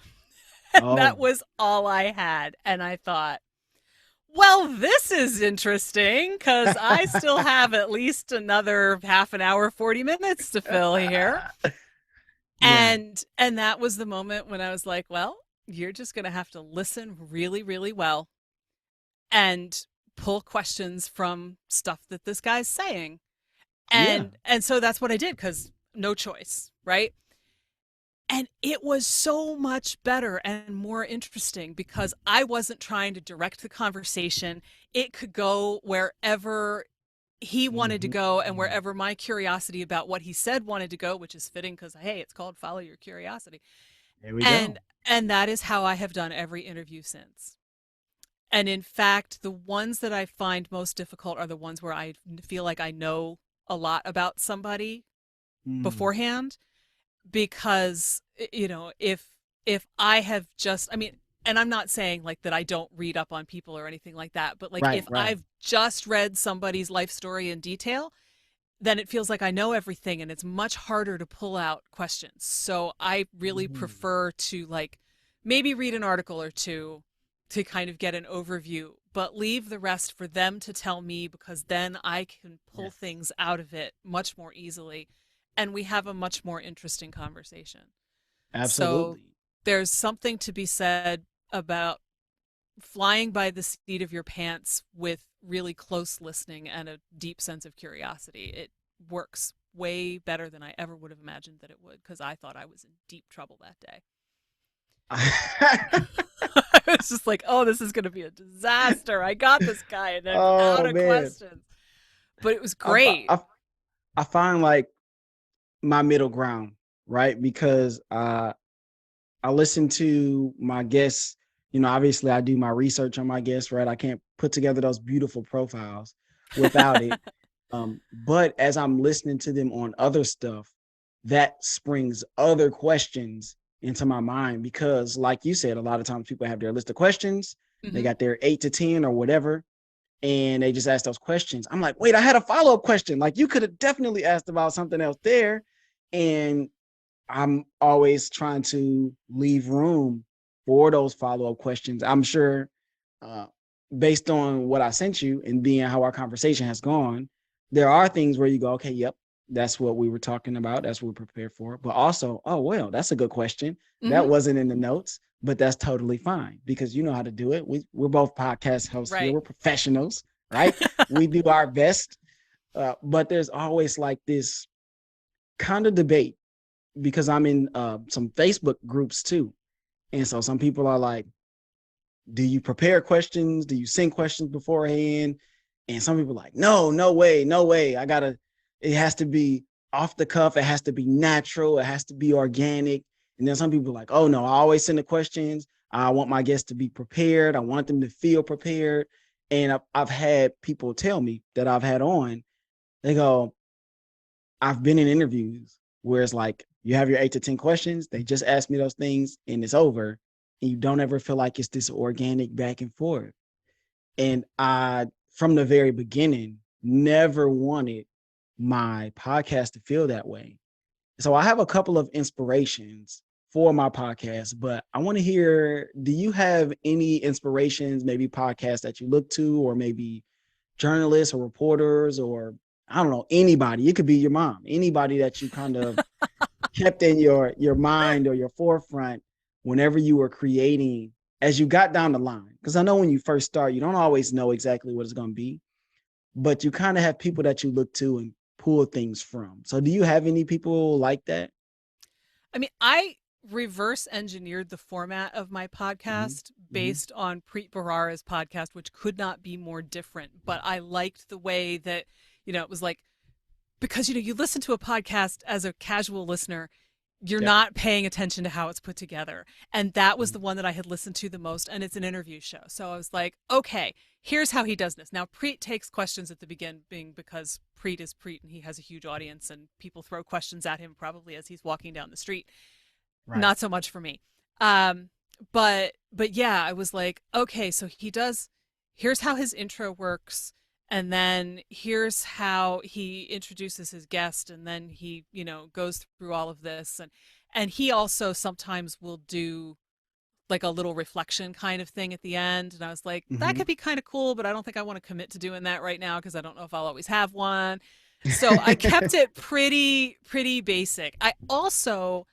And that Oh, was all I had. And I thought, well, this is interesting because I still have at least another half an hour, 40 minutes to fill here. yeah. And that was the moment when I was like, well, you're just going to have to listen really, really well and pull questions from stuff that this guy's saying. Yeah. And so that's what I did because no choice, right? And it was so much better and more interesting because I wasn't trying to direct the conversation. It could go wherever he wanted to Hmm. go and wherever my curiosity about what he said wanted to go, which is fitting because hey, it's called Follow Your Curiosity. There we And go. and that is how I have done every interview since. And in fact, the ones that I find most difficult are the ones where I feel like I know a lot about somebody Mm. beforehand because if I have just, I mean, and I'm not saying like that I don't read up on people or anything like that, but like Right, if right. I've just read somebody's life story in detail, then it feels like I know everything and it's much harder to pull out questions. So I really Mhm. prefer to like maybe read an article or two to kind of get an overview, but leave the rest for them to tell me because then I can pull Yes, things out of it much more easily and we have a much more interesting conversation. So absolutely. there's something to be said about flying by the seat of your pants with really close listening and a deep sense of curiosity. It works way better than I ever would have imagined that it would because I thought I was in deep trouble that day. I was just like, oh, this is going to be a disaster. I got this guy and I'm out Oh of man, questions. But it was I, great. I I find like my middle ground, right? Because I listen to my guests. Obviously I do my research on my guests, right? I can't put together those beautiful profiles without it. But as I'm listening to them on other stuff, that springs other questions into my mind because, like you said, a lot of times people have their list of questions, they Hmm. got their 8 to 10 or whatever, and they just ask those questions. I'm like, wait, I had a follow up question. Like you could have definitely asked about something else there. And I'm always trying to leave room for those follow up questions. I'm sure, uh, based on what I sent you and being how our conversation has gone, there are things where you go, okay, yep, that's what we were talking about. That's what we're prepared for. But also, oh, well, that's a good question. That Hmm. wasn't in the notes, but that's totally fine because you know how to do it. We're both podcast hosts here. Right. We're professionals, right? We do our best. But there's always like this kind of debate because I'm in some Facebook groups too. And so some people are like, do you prepare questions? Do you send questions beforehand? And some people are like, no, no way, no way. It has to be off the cuff. It has to be natural. It has to be organic. And then some people are like, oh no, I always send the questions. I want my guests to be prepared. I want them to feel prepared. And I've had people tell me that I've had on They go, I've been in interviews where it's like you have your 8 to 10 questions. They just ask me those things and it's over. And you don't ever feel like it's this organic back and forth. And I, from the very beginning, never wanted my podcast to feel that way. So I have a couple of inspirations for my podcast, but I want to hear, do you have any inspirations, maybe podcasts that you look to, or maybe journalists or reporters, or I don't know, anybody? It could be your mom, anybody that you kind of kept in your mind or your forefront whenever you were creating as you got down the line. Because I know when you first start, you don't always know exactly what it's going to be, but you kind of have people that you look to and pull things from. So do you have any people like that? I mean, I reverse engineered the format of my Mm-hmm. podcast Mm-hmm. based on Preet Bharara's podcast, which could not be more different. But I liked the way that, it was like, because, you listen to a podcast as a casual listener, you're Yep. not paying attention to how it's put together. And that was Mm-hmm. the one that I had listened to the most. And it's an interview show. So I was like, okay, here's how he does this. Now, Preet takes questions at the beginning because Preet is Preet and he has a huge audience and people throw questions at him probably as he's walking down the street. Right. Not so much for me. Um, but yeah, I was like, okay, so he does, here's how his intro works. And then here's how he introduces his guest. And then he, goes through all of this. And he also sometimes will do like a little reflection kind of thing at the end. And I was like, that Mm-hmm. could be kind of cool, but I don't think I want to commit to doing that right now because I don't know if I'll always have one. So I kept it pretty basic. I also,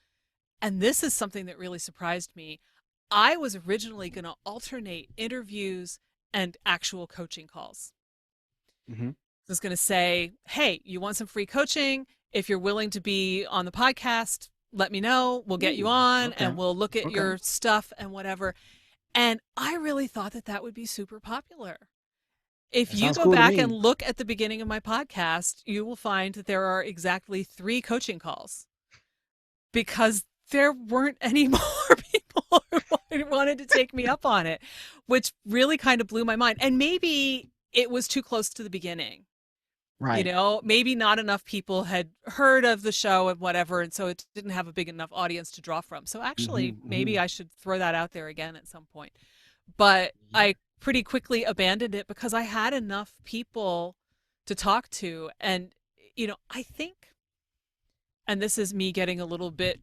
and this is something that really surprised me, I was originally going to alternate interviews and actual coaching calls. Mm-hmm. I was going to say, hey, you want some free coaching? If you're willing to be on the podcast, let me know. We'll get you Ooh, on okay. and we'll look at Okay. your stuff and whatever. And I really thought that that would be super popular. If That you sounds go cool to back and me. look at the beginning of my podcast, you will find that there are exactly 3 coaching calls because there weren't any more people who wanted to take me up on it, which really kind of blew my mind. And maybe it was too close to the beginning. Right. Maybe not enough people had heard of the show and whatever, and so it didn't have a big enough audience to draw from. So actually, Mm-hmm. Mm-hmm. maybe I should throw that out there again at some point. But I pretty quickly abandoned it because I had enough people to talk to. And, I think, and this is me getting a little bit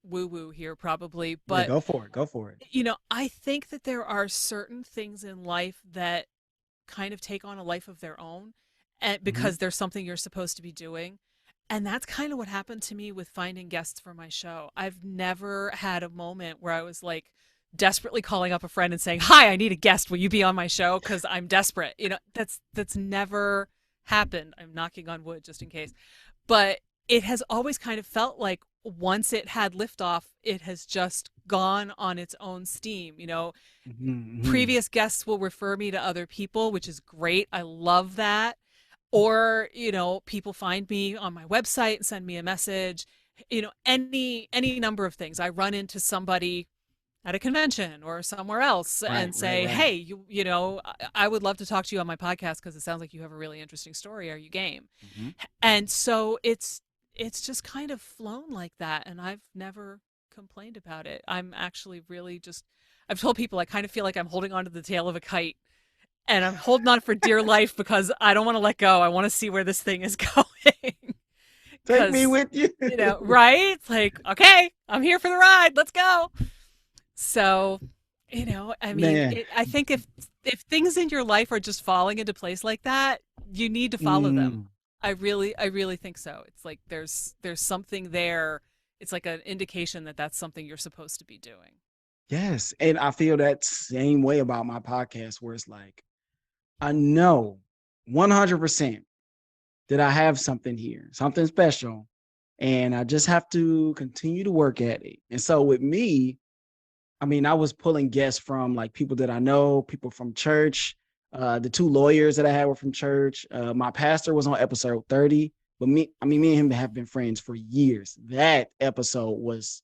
woo woo here probably, Yeah, but, go for it. Go for it. I think that there are certain things in life that kind of take on a life of their own and Mm-hmm. because there's something you're supposed to be doing. And that's kind of what happened to me with finding guests for my show. I've never had a moment where I was like desperately calling up a friend and saying, "Hi, I need a guest. Will you be on my show cuz I'm desperate." That's never happened. I'm knocking on wood just in case. But it has always kind of felt like once it had liftoff, it has just gone on its own steam. Mm-hmm. Mm-hmm. Previous guests will refer me to other people, which is great. I love that. Or, people find me on my website and send me a message. Any number of things. I run into somebody at a convention or somewhere else Right. and Right. say, Right. "Hey, I would love to talk to you on my podcast because it sounds like you have a really interesting story. Are you game?" Mm-hmm. And so it's just kind of flown like that, and I've never complained about it. I'm actually really just I've told people I kind of feel like I'm holding onto the tail of a kite and I'm holding on for dear life because I don't want to let go. I want to see where this thing is going. Take me Cuz with you. right? It's like, okay, I'm here for the ride. Let's go. So, I mean, Man. I think if things in your life are just falling into place like that, you need to follow them. Mm. I really think so. It's like there's something there. It's like an indication that that's something you're supposed to be doing. Yes. And I feel that same way about my podcast, where it's like, I know 100% that I have something here, something special, and I just have to continue to work at it. And so with me, I mean, I was pulling guests from like people that I know, people from church. The 2 lawyers that I had were from church. My pastor was on episode 30, but me and him have been friends for years. That episode was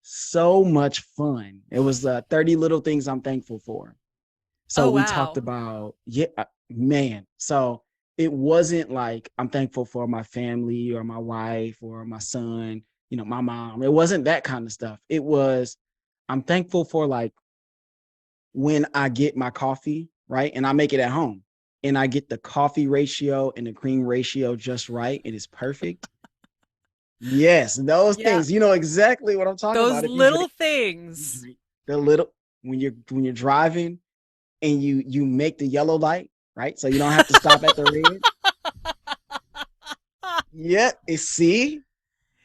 so much fun. It was 30 little things I'm thankful for. So Oh we talked wow. about, yeah, man. So it wasn't like I'm thankful for my family or my wife or my son, my mom. It wasn't that kind of stuff. It was, I'm thankful for like when I get my coffee, right? And I make it at home and I get the coffee ratio and the cream ratio just right. It is perfect. Yes, those Yeah, things. You know exactly what I'm talking those about. If little you things. drink the little when you're driving and you make the yellow light, right? So you don't have to stop at the red. Yeah, see,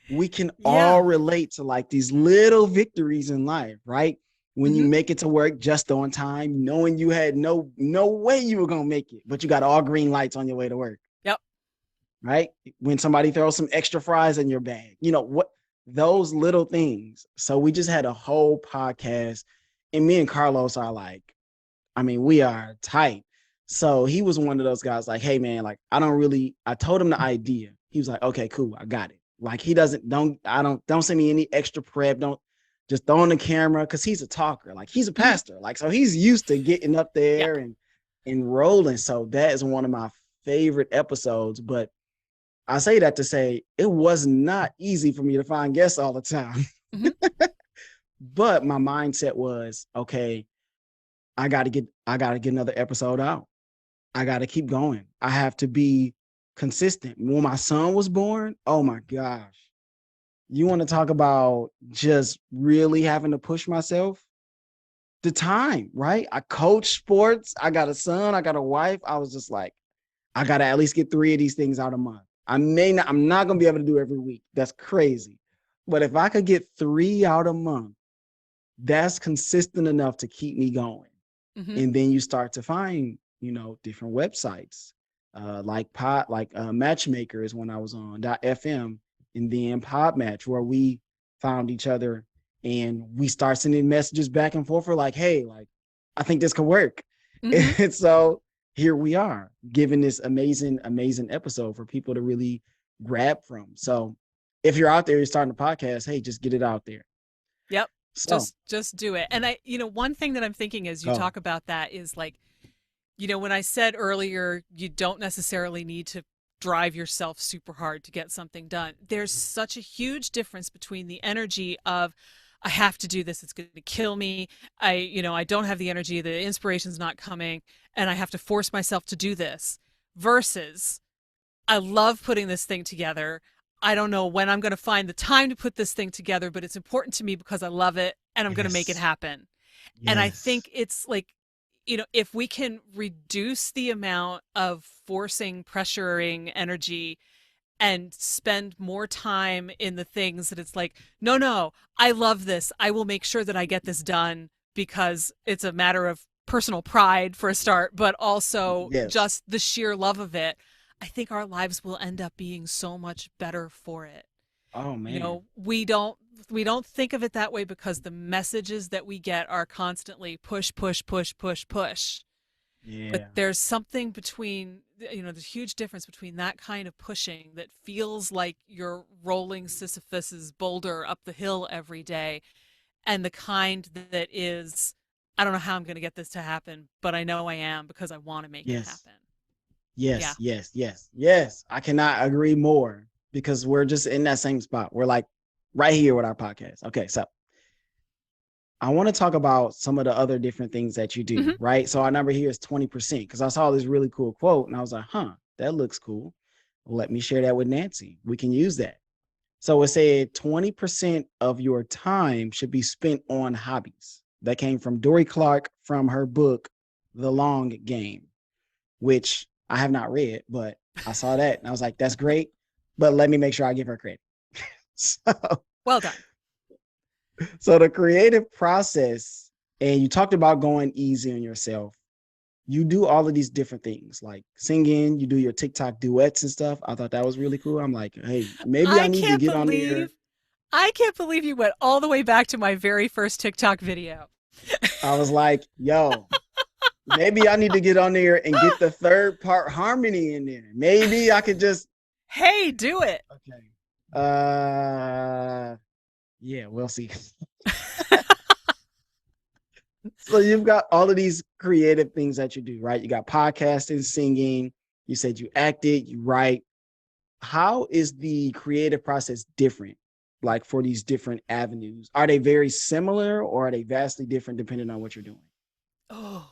we can all Yeah. relate to like these little victories in life, right? When you Hmm. make it to work just on time, knowing you had no way you were gonna make it, but you got all green lights on your way to work, Yep. right? When somebody throws some extra fries in your bag, what those little things. So we just had a whole podcast, and me and Carlos are like, I mean, we are tight. So he was one of those guys like, hey man, like I told him the idea. He was like, okay, cool, I got it. Like he doesn't, don't send me any extra prep. Don't just throw on the camera because he's a talker. Like he's a Hmm. pastor. Like, so he's used to getting up Yeah. there and rolling. So that is one of my favorite episodes. But I say that to say it was not easy for me to find guests all the time. Hmm. But my mindset was, okay, I gotta get another episode out. I gotta keep going. I have to be consistent. When my son was born, oh my gosh. You want to talk about just really having to push myself? The time, right? I coach sports. I got a son, I got a wife. I was just like, I gotta at least get 3 of these things out a month. I'm not gonna be able to do every week. That's crazy. But if I could get 3 out a month, that's consistent enough to keep me going. Hmm. And then you start to find different websites Matchmaker is when I was on .fm, and then Podmatch, where we found each other and we start sending messages back and forth for like, hey, like I think this could work. Hmm. And so here we are giving this amazing episode for people to really grab from. So if you're out there, you're starting a podcast, hey, just get it out there. Yep. So Just do it. And one thing that I'm thinking as you go. talk about that is like, when I said earlier, you don't necessarily need to drive yourself super hard to get something done. There's such a huge difference between the energy of, I have to do this, it's going to kill me. I don't have the energy, the inspiration's not coming, and I have to force myself to do this, versus, I love putting this thing together. I don't know when I'm going to find the time to put this thing together, but it's important to me because I love it and I'm going to make it Yes. happen. And I Yes. think it's like, if we can reduce the amount of forcing, pressuring energy and spend more time in the things that it's like, no, no, I love this. I will make sure that I get this done because it's a matter of personal pride for a start, but also Yes. just the sheer love of it. I think our lives will end up being so much better for it. Oh man. We don't think of it that way because the messages that we get are constantly push, push, push, push, push. But Yeah. there's something between, there's a huge difference between that kind of pushing that feels like you're rolling Sisyphus's boulder up the hill every day, and the kind that is, I don't know how I'm going to get this to happen, but I know I am because I want to make it Yes. happen. Yeah. Yes. Yes. Yes. Yes. I cannot agree more because we're just in that same spot. We're like right here with our podcast. Okay. So I want to talk about some of the other different things that you do, Hmm. right? So our number here is 20% because I saw this really cool quote and I was like, huh, that looks cool. Let me share that with Nancy. We can use that. So it said 20% of your time should be spent on hobbies. That came from Dory Clark from her book, The Long Game, which I have not read, but I saw that and I was like, that's great. But let me make sure I give her credit. So, Well done. so the creative process, and you talked about going easy on yourself. You do all of these different things like singing, you do your TikTok duets and stuff. I thought that was really cool. I'm like, hey, maybe I I need to can't get on there. believe I can't believe you went all the way back to my very first TikTok video. I was like, yo, maybe I need to get on there and get the third part harmony in there. Maybe I could just Hey, do it. okay. Yeah, we'll see. So you've got all of these creative things that you do, right? You got podcasting, singing, You said you acted, you write. How is the creative process different? Like for these different avenues, are they very similar or are they vastly different depending on what you're doing? Oh,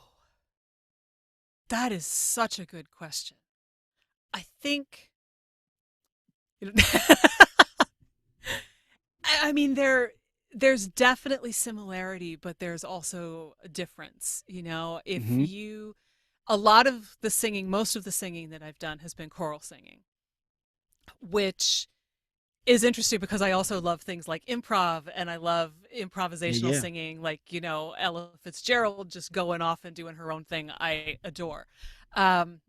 that is such a good question. I think, you know, I mean, there's definitely similarity, but there's also a difference. You know, if Mm-hmm. you, a lot of the singing, most of the singing that I've done has been choral singing, which is interesting because I also love things like improv and I love Yeah, improvisational yeah. singing, like, Ella Fitzgerald just going off and doing her own thing. I adore. Um,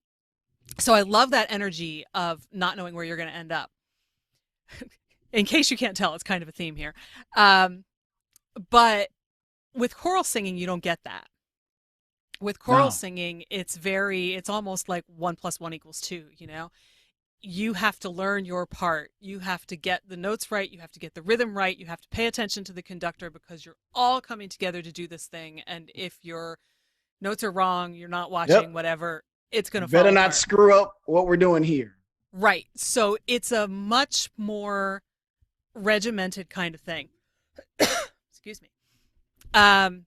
so I love that energy of not knowing where you're going to end up. In case you can't tell, it's kind of a theme here. Um, but with choral singing, you don't get that. With choral No. singing, it's almost like 1 + 1 = 2, you have to learn your part. You have to get the notes right. You have to get the rhythm right. You have to pay attention to the conductor because you're all coming together to do this thing. And if your notes are wrong, you're not watching, Yep. whatever, it's going You to better fall not apart. screw up what we're doing here. Right. So it's a much more regimented kind of thing. Excuse me. Um,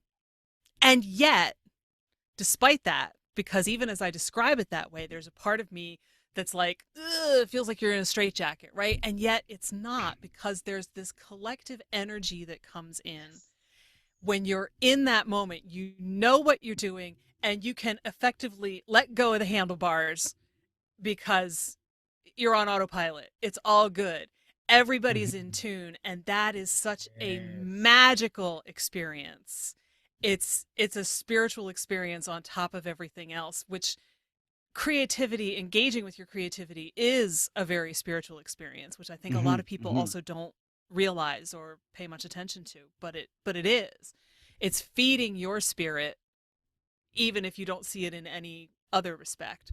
and yet, despite that, because even as I describe it that way, there's a part of me that's like, ugh, it feels like you're in a straitjacket, right? And yet it's not, because there's this collective energy that comes in when you're in that moment. You know what you're doing, and you can effectively let go of the handlebars because you're on autopilot. It's all good. Everybody's in Mhm. tune, and that is such a Yes. magical experience. It's a spiritual experience on top of everything else, which creativity, engaging with your creativity is a very spiritual experience, which I think a lot Mm-hmm. of people Mm-hmm. also don't realize or pay much attention to, but it is. It's feeding your spirit even if you don't see it in any other respect.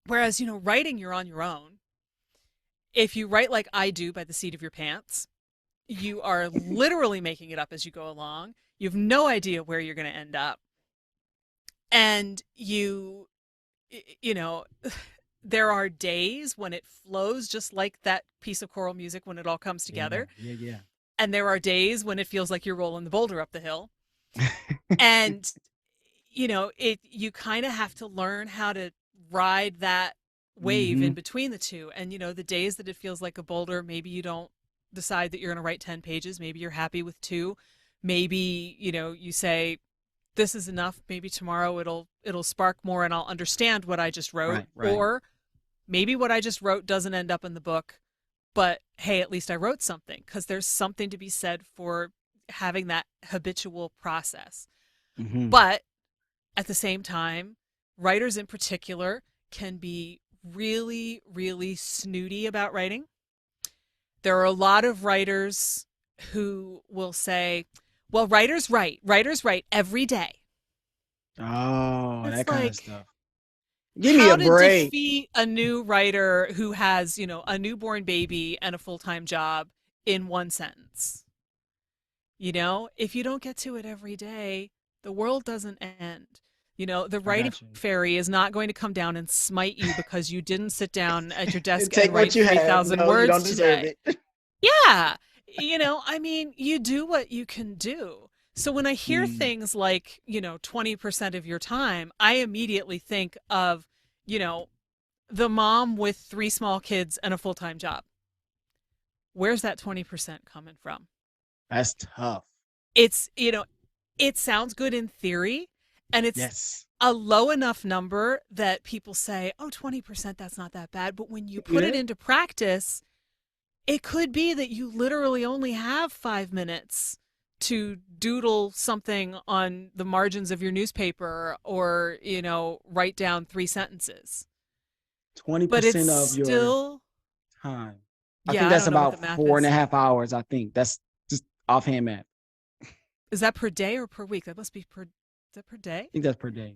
Whereas, writing, you're on your own. If you write like I do by the seat of your pants, you are literally making it up as you go along. You have no idea where you're going to end up. And you know, there are days when it flows just like that piece of choral music when it all comes Yeah. together. Yeah. And there are days when it feels like you're rolling the boulder up the hill. Yeah. And, you kind of have to learn how to ride that wave Mm-hmm. in between the two. And, the days that it feels like a boulder, maybe you don't decide that you're going to write 10 pages. Maybe you're happy with two. Maybe, you say, this is enough. Maybe tomorrow it'll spark more and I'll understand what I just wrote. Right. Right. Or maybe what I just wrote doesn't end up in the book, but hey, at least I wrote something, because there's something to be said for having that habitual process. Mm-hmm. But at the same time, writers in particular can be really, really snooty about writing. There are a lot of writers who will say, well, writers write every day. Oh, It's that kind of like, stuff. Give me a how to break. defeat a new writer who has, a newborn baby and a full-time job in one sentence. If you don't get to it every day, the world doesn't end. The I writing got you. fairy is not going to come down and smite you because you didn't sit down at your And desk take and what write you have. 3,000 No, you words don't deserve today. it. Yeah. I mean, you do what you can do. So when I hear Mm. things like, 20% of your time, I immediately think of, you know, the mom with 3 small kids and a full-time job. Where's that 20% coming from? That's tough. It's, it sounds good in theory, and it's Yes. a low enough number that people say, oh, 20%, that's not that bad. But when you put it Yeah. into practice, it could be that you literally only have 5 minutes to doodle something on the margins of your newspaper, or, write down 3 sentences. But it's 20% of your still, time. I yeah, think I that's don't know what the about math four and a is. half hours. I think that's just offhand math. Is that per day or per week? That must be is that per day? I think that's per day.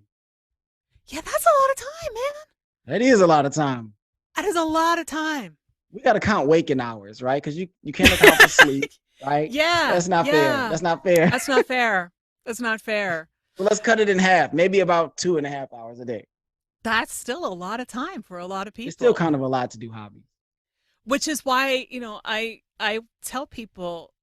Yeah, that's a lot of time, man. That is a lot of time. That is a lot of time. We got to count waking hours, right? Because you can't account for sleep, right? Yeah, That's not fair. yeah. That's not fair. That's not fair. That's not fair. So let's cut it in half. Maybe about 2.5 hours a day. That's still a lot of time for a lot of It's still people. kind of a lot to do hobbies. Which is why, I tell people,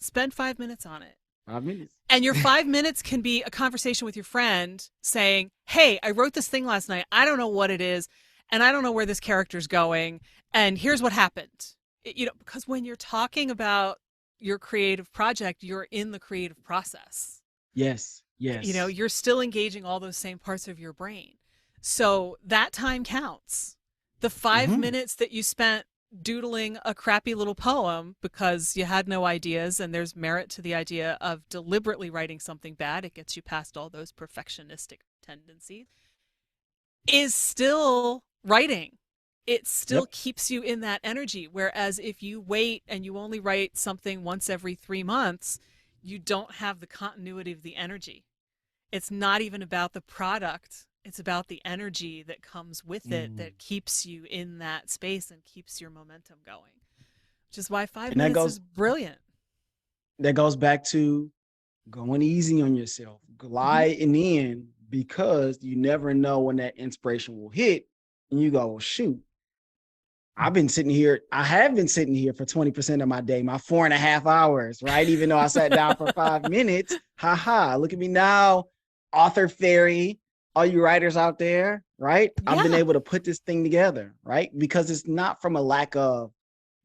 spend 5 minutes on it. 5 minutes. And your 5 minutes can be a conversation with your friend saying, "Hey, I wrote this thing last night. I don't know what it is, and I don't know where this character's going. And here's what happened." Because when you're talking about your creative project, you're in the creative process. Yes, yes. You're still engaging all those same parts of your brain. So that time counts. The five Hmm. minutes that you spent doodling a crappy little poem because you had no ideas, and there's merit to the idea of deliberately writing something bad, it gets you past all those perfectionistic tendencies, is still writing. It still Yep. keeps you in that energy. Whereas if you wait and you only write something once every 3 months, you don't have the continuity of the energy. It's not even about the product. It's about the energy that comes with it Mm. that keeps you in that space and keeps your momentum going, which is why five And that minutes goes is brilliant. that goes back to going easy on yourself, Mm-hmm. gliding in because you never know when that inspiration will hit. And you go, well, shoot, I have been sitting here for 20% of my day, my 4.5 hours, right? Even though I sat down for 5 minutes, haha, look at me now, author fairy, all you writers out there, right? I've been Yeah. able to put this thing together, right? Because it's not from a lack of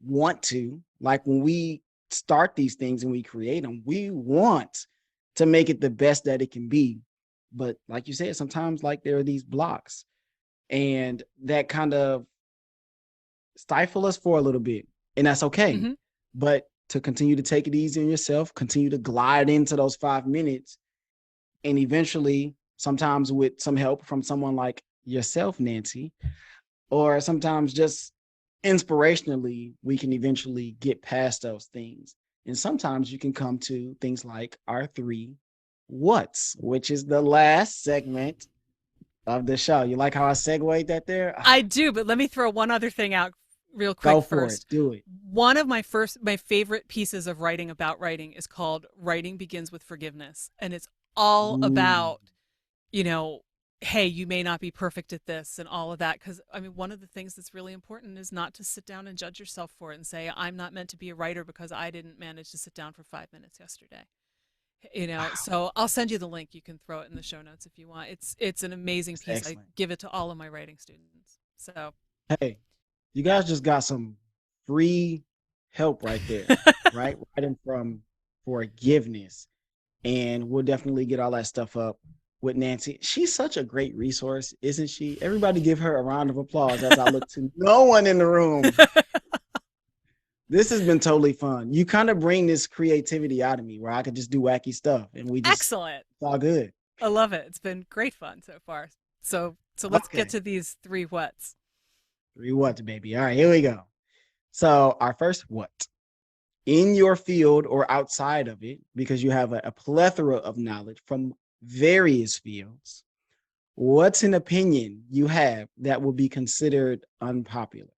want to, like when we start these things and we create them, we want to make it the best that it can be. But like you said, sometimes like there are these blocks and that kind of stifle us for a little bit, and that's okay. Mm-hmm. But to continue to take it easy on yourself, continue to glide into those 5 minutes, and eventually, sometimes with some help from someone like yourself, Nancy, or sometimes just inspirationally, we can eventually get past those things. And sometimes you can come to things like our three whats, which is the last segment of the show. You like how I segued that there? I do, but let me throw one other thing out real quick Go for it. first. Do it. One of my favorite pieces of writing about writing is called Writing Begins with Forgiveness. And it's all Ooh. about, you know, hey, you may not be perfect at this and all of that. Because, I mean, one of the things that's really important is not to sit down and judge yourself for it and say, I'm not meant to be a writer because I didn't manage to sit down for 5 minutes yesterday. Wow. So I'll send you the link. You can throw it in the show notes if you want. It's an amazing That's piece. I excellent. give it to all of my writing students. So Hey, you yeah. guys just got some free help right there, right? Writing from forgiveness. And we'll definitely get all that stuff up with Nancy. She's such a great resource, isn't she? Everybody give her a round of applause as I look to no one in the room. This has been totally fun. You kind of bring this creativity out of me where I could just do wacky stuff and Excellent. it's all good. I love it. It's been great fun so far. So let's get Okay. to these three whats. Three what, baby? All right, here we go. So, our first what? In your field or outside of it, because you have a plethora of knowledge from various fields, what's an opinion you have that will be considered unpopular?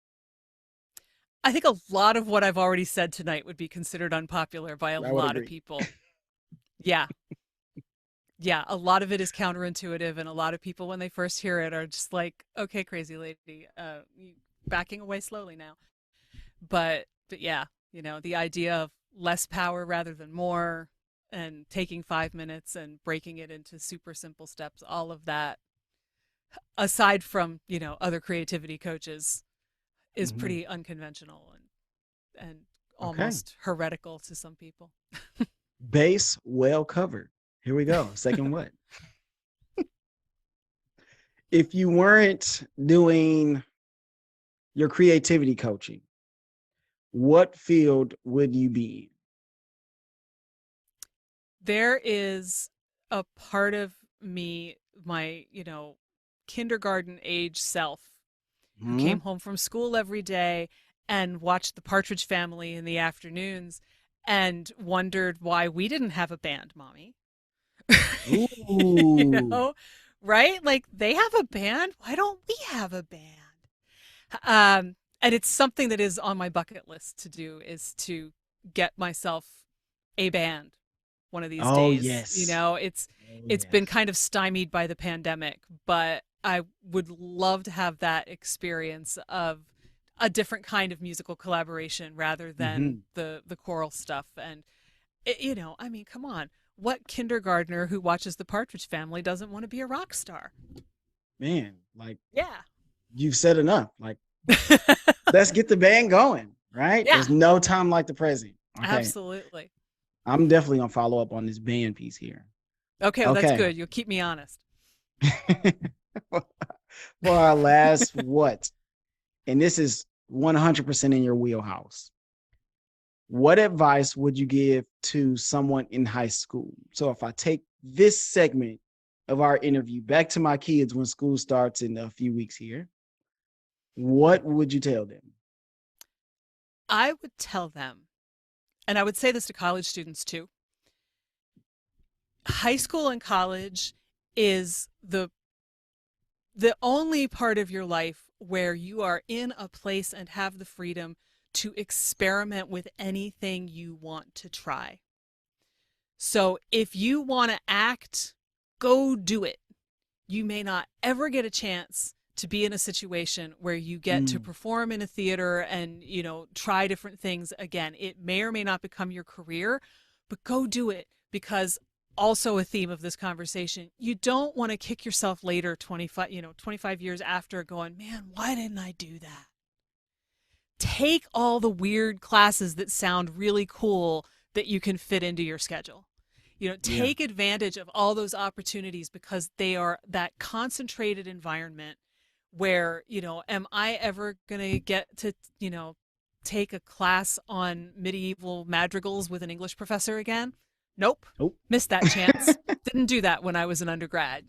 I think a lot of what I've already said tonight would be considered unpopular by a I would lot of agree. people. Yeah. Yeah, a lot of it is counterintuitive, and a lot of people when they first hear it are just like, "Okay, crazy lady, backing away slowly now." But yeah, the idea of less power rather than more, and taking 5 minutes and breaking it into super simple steps, all of that, aside from other creativity coaches, is Mhm. pretty unconventional and Okay. almost heretical to some people. Base well covered. Here we go. Second what? If you weren't doing your creativity coaching, what field would you be There is a part of me, my, kindergarten age self, in? who Hmm? came home from school every day and watched the Partridge Family in the afternoons and wondered why we didn't have a band, mommy. you Ooh. know, right? Like they have a band. Why don't we have a band? And it's something that is on my bucket list to do is to get myself a band one of these Oh days. yes. It's Oh it's been yes. kind of stymied by the pandemic, but I would love to have that experience of a different kind of musical collaboration rather than Hmm. the choral stuff. And I mean, come on, what kindergartner who watches the Partridge Family doesn't want to be a rock star? Man, like Yeah. you've said enough. Like, let's get the band going, right? Yeah, There's no time like the present. Okay. absolutely. I'm definitely gonna follow up on this band piece here. Okay, well, that's Okay. good. You'll keep me honest. For our last what? And this is 100% in your wheelhouse. What advice would you give to someone in high school? So if I take this segment of our interview back to my kids when school starts in a few weeks here, what would you tell them? I would tell them, and I would say this to college students too. High school and college is the only part of your life where you are in a place and have the freedom to experiment with anything you want to try. So if you want to act, go do it. You may not ever get a chance to be in a situation where you get to Mm, perform in a theater and, try different things again. It may or may not become your career, but go do it, because also a theme of this conversation, you don't want to kick yourself later 25 years after going, "Man, why didn't I do that?" Take all the weird classes that sound really cool that you can fit into your schedule. yeah. Take advantage of all those opportunities, because they are that concentrated environment where, am I ever going to get to, take a class on medieval madrigals with an English professor again? Nope. Oh. Missed that chance. Didn't do that when I was an undergrad.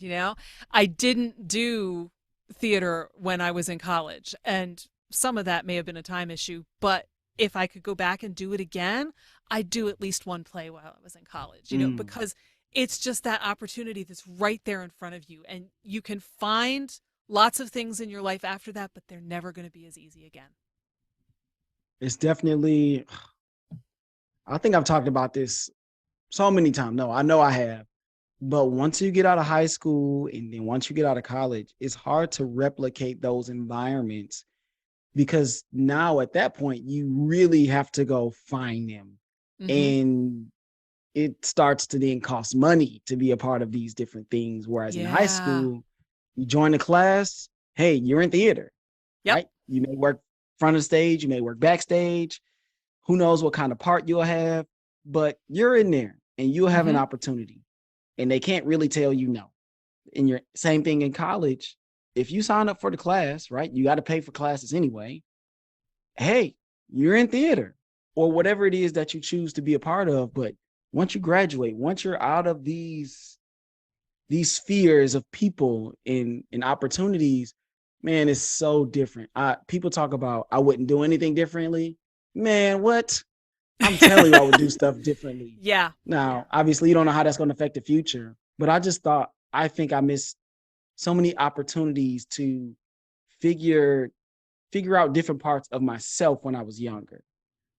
I didn't do theater when I was in college. And some of that may have been a time issue, but if I could go back and do it again, I'd do at least one play while I was in college, Mm. because it's just that opportunity that's right there in front of you. And you can find lots of things in your life after that, but they're never going to be as easy again. It's definitely, I think I've talked about this so many times. No, I know I have. But once you get out of high school and then once you get out of college, it's hard to replicate those environments because now at that point, you really have to go find them. Mm-hmm. And it starts to then cost money to be a part of these different things. Whereas in high Yeah. school, you join a class, hey, you're in theater, Yep. right? You may work front of stage, you may work backstage. Who knows what kind of part you'll have, but you're in there and you'll have an Mm-hmm. opportunity and they can't really tell you no. And your same thing in college. If you sign up for the class, right, you got to pay for classes anyway. Hey, you're in theater or whatever it is that you choose to be a part of. But once you graduate, once you're out of these spheres of people and opportunities, man, it's so different. People talk about I wouldn't do anything differently. Man, what? I'm telling you, I would do stuff differently. Yeah. Now, obviously, you don't know how that's going to affect the future, but I think I missed so many opportunities to figure figure out different parts of myself when I was younger.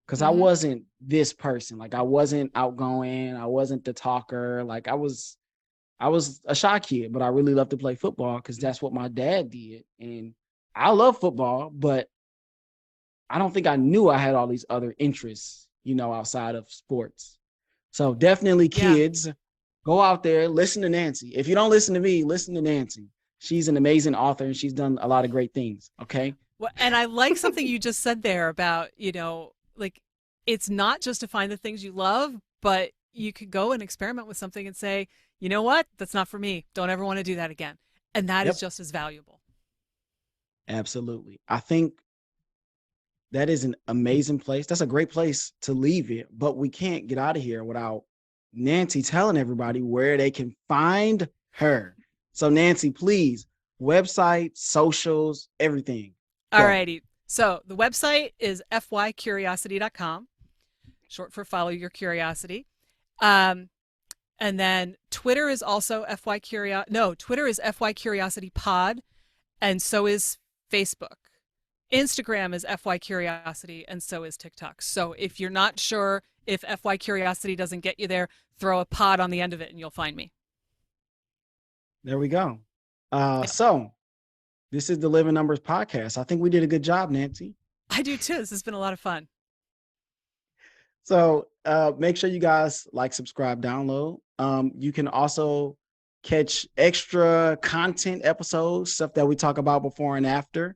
Because I Mm-hmm. wasn't this person. Like I wasn't outgoing. I wasn't the talker. Like I was a shy kid, but I really loved to play football because that's what my dad did. And I love football, but I don't think I knew I had all these other interests, outside of sports. So definitely Yeah. kids, go out there, listen to Nancy. If you don't listen to me, listen to Nancy. She's an amazing author and she's done a lot of great things. Okay. Well, and I like something you just said there about, like, it's not just to find the things you love, but you could go and experiment with something and say, you know what? That's not for me. Don't ever want to do that again. And that is Yep. just as valuable. Absolutely. I think that is an amazing place. That's a great place to leave it, but we can't get out of here without Nancy telling everybody where they can find her. So, Nancy, please, website, socials, everything. Go. Alrighty. So the website is fycuriosity.com, short for follow your curiosity. Um, and then Twitter is also Twitter is FY Curiosity Pod, and so is Facebook. Instagram is FY Curiosity, and so is TikTok. So if you're not sure if FY Curiosity doesn't get you there, throw a pod on the end of it and you'll find me. There we go. Yeah. So This is the Living Numbers Podcast. I think we did a good job, Nancy. I do too. This has been a lot of fun. So make sure you guys like, subscribe, download. You can also catch extra content episodes, stuff that we talk about before and after.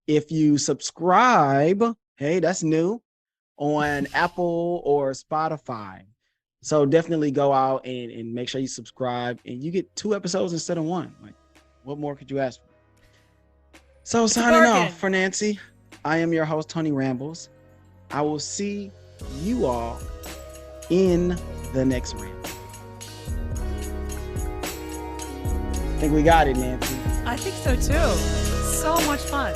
If you subscribe, hey, that's new, on Apple or Spotify. So definitely go out and make sure you subscribe, and you get 2 episodes instead of 1. Like, what more could you ask for? So signing off for Nancy, I am your host, Tony Rambles. I will see you all in the next ramble. I think we got it, Nancy. I think so too. So much fun.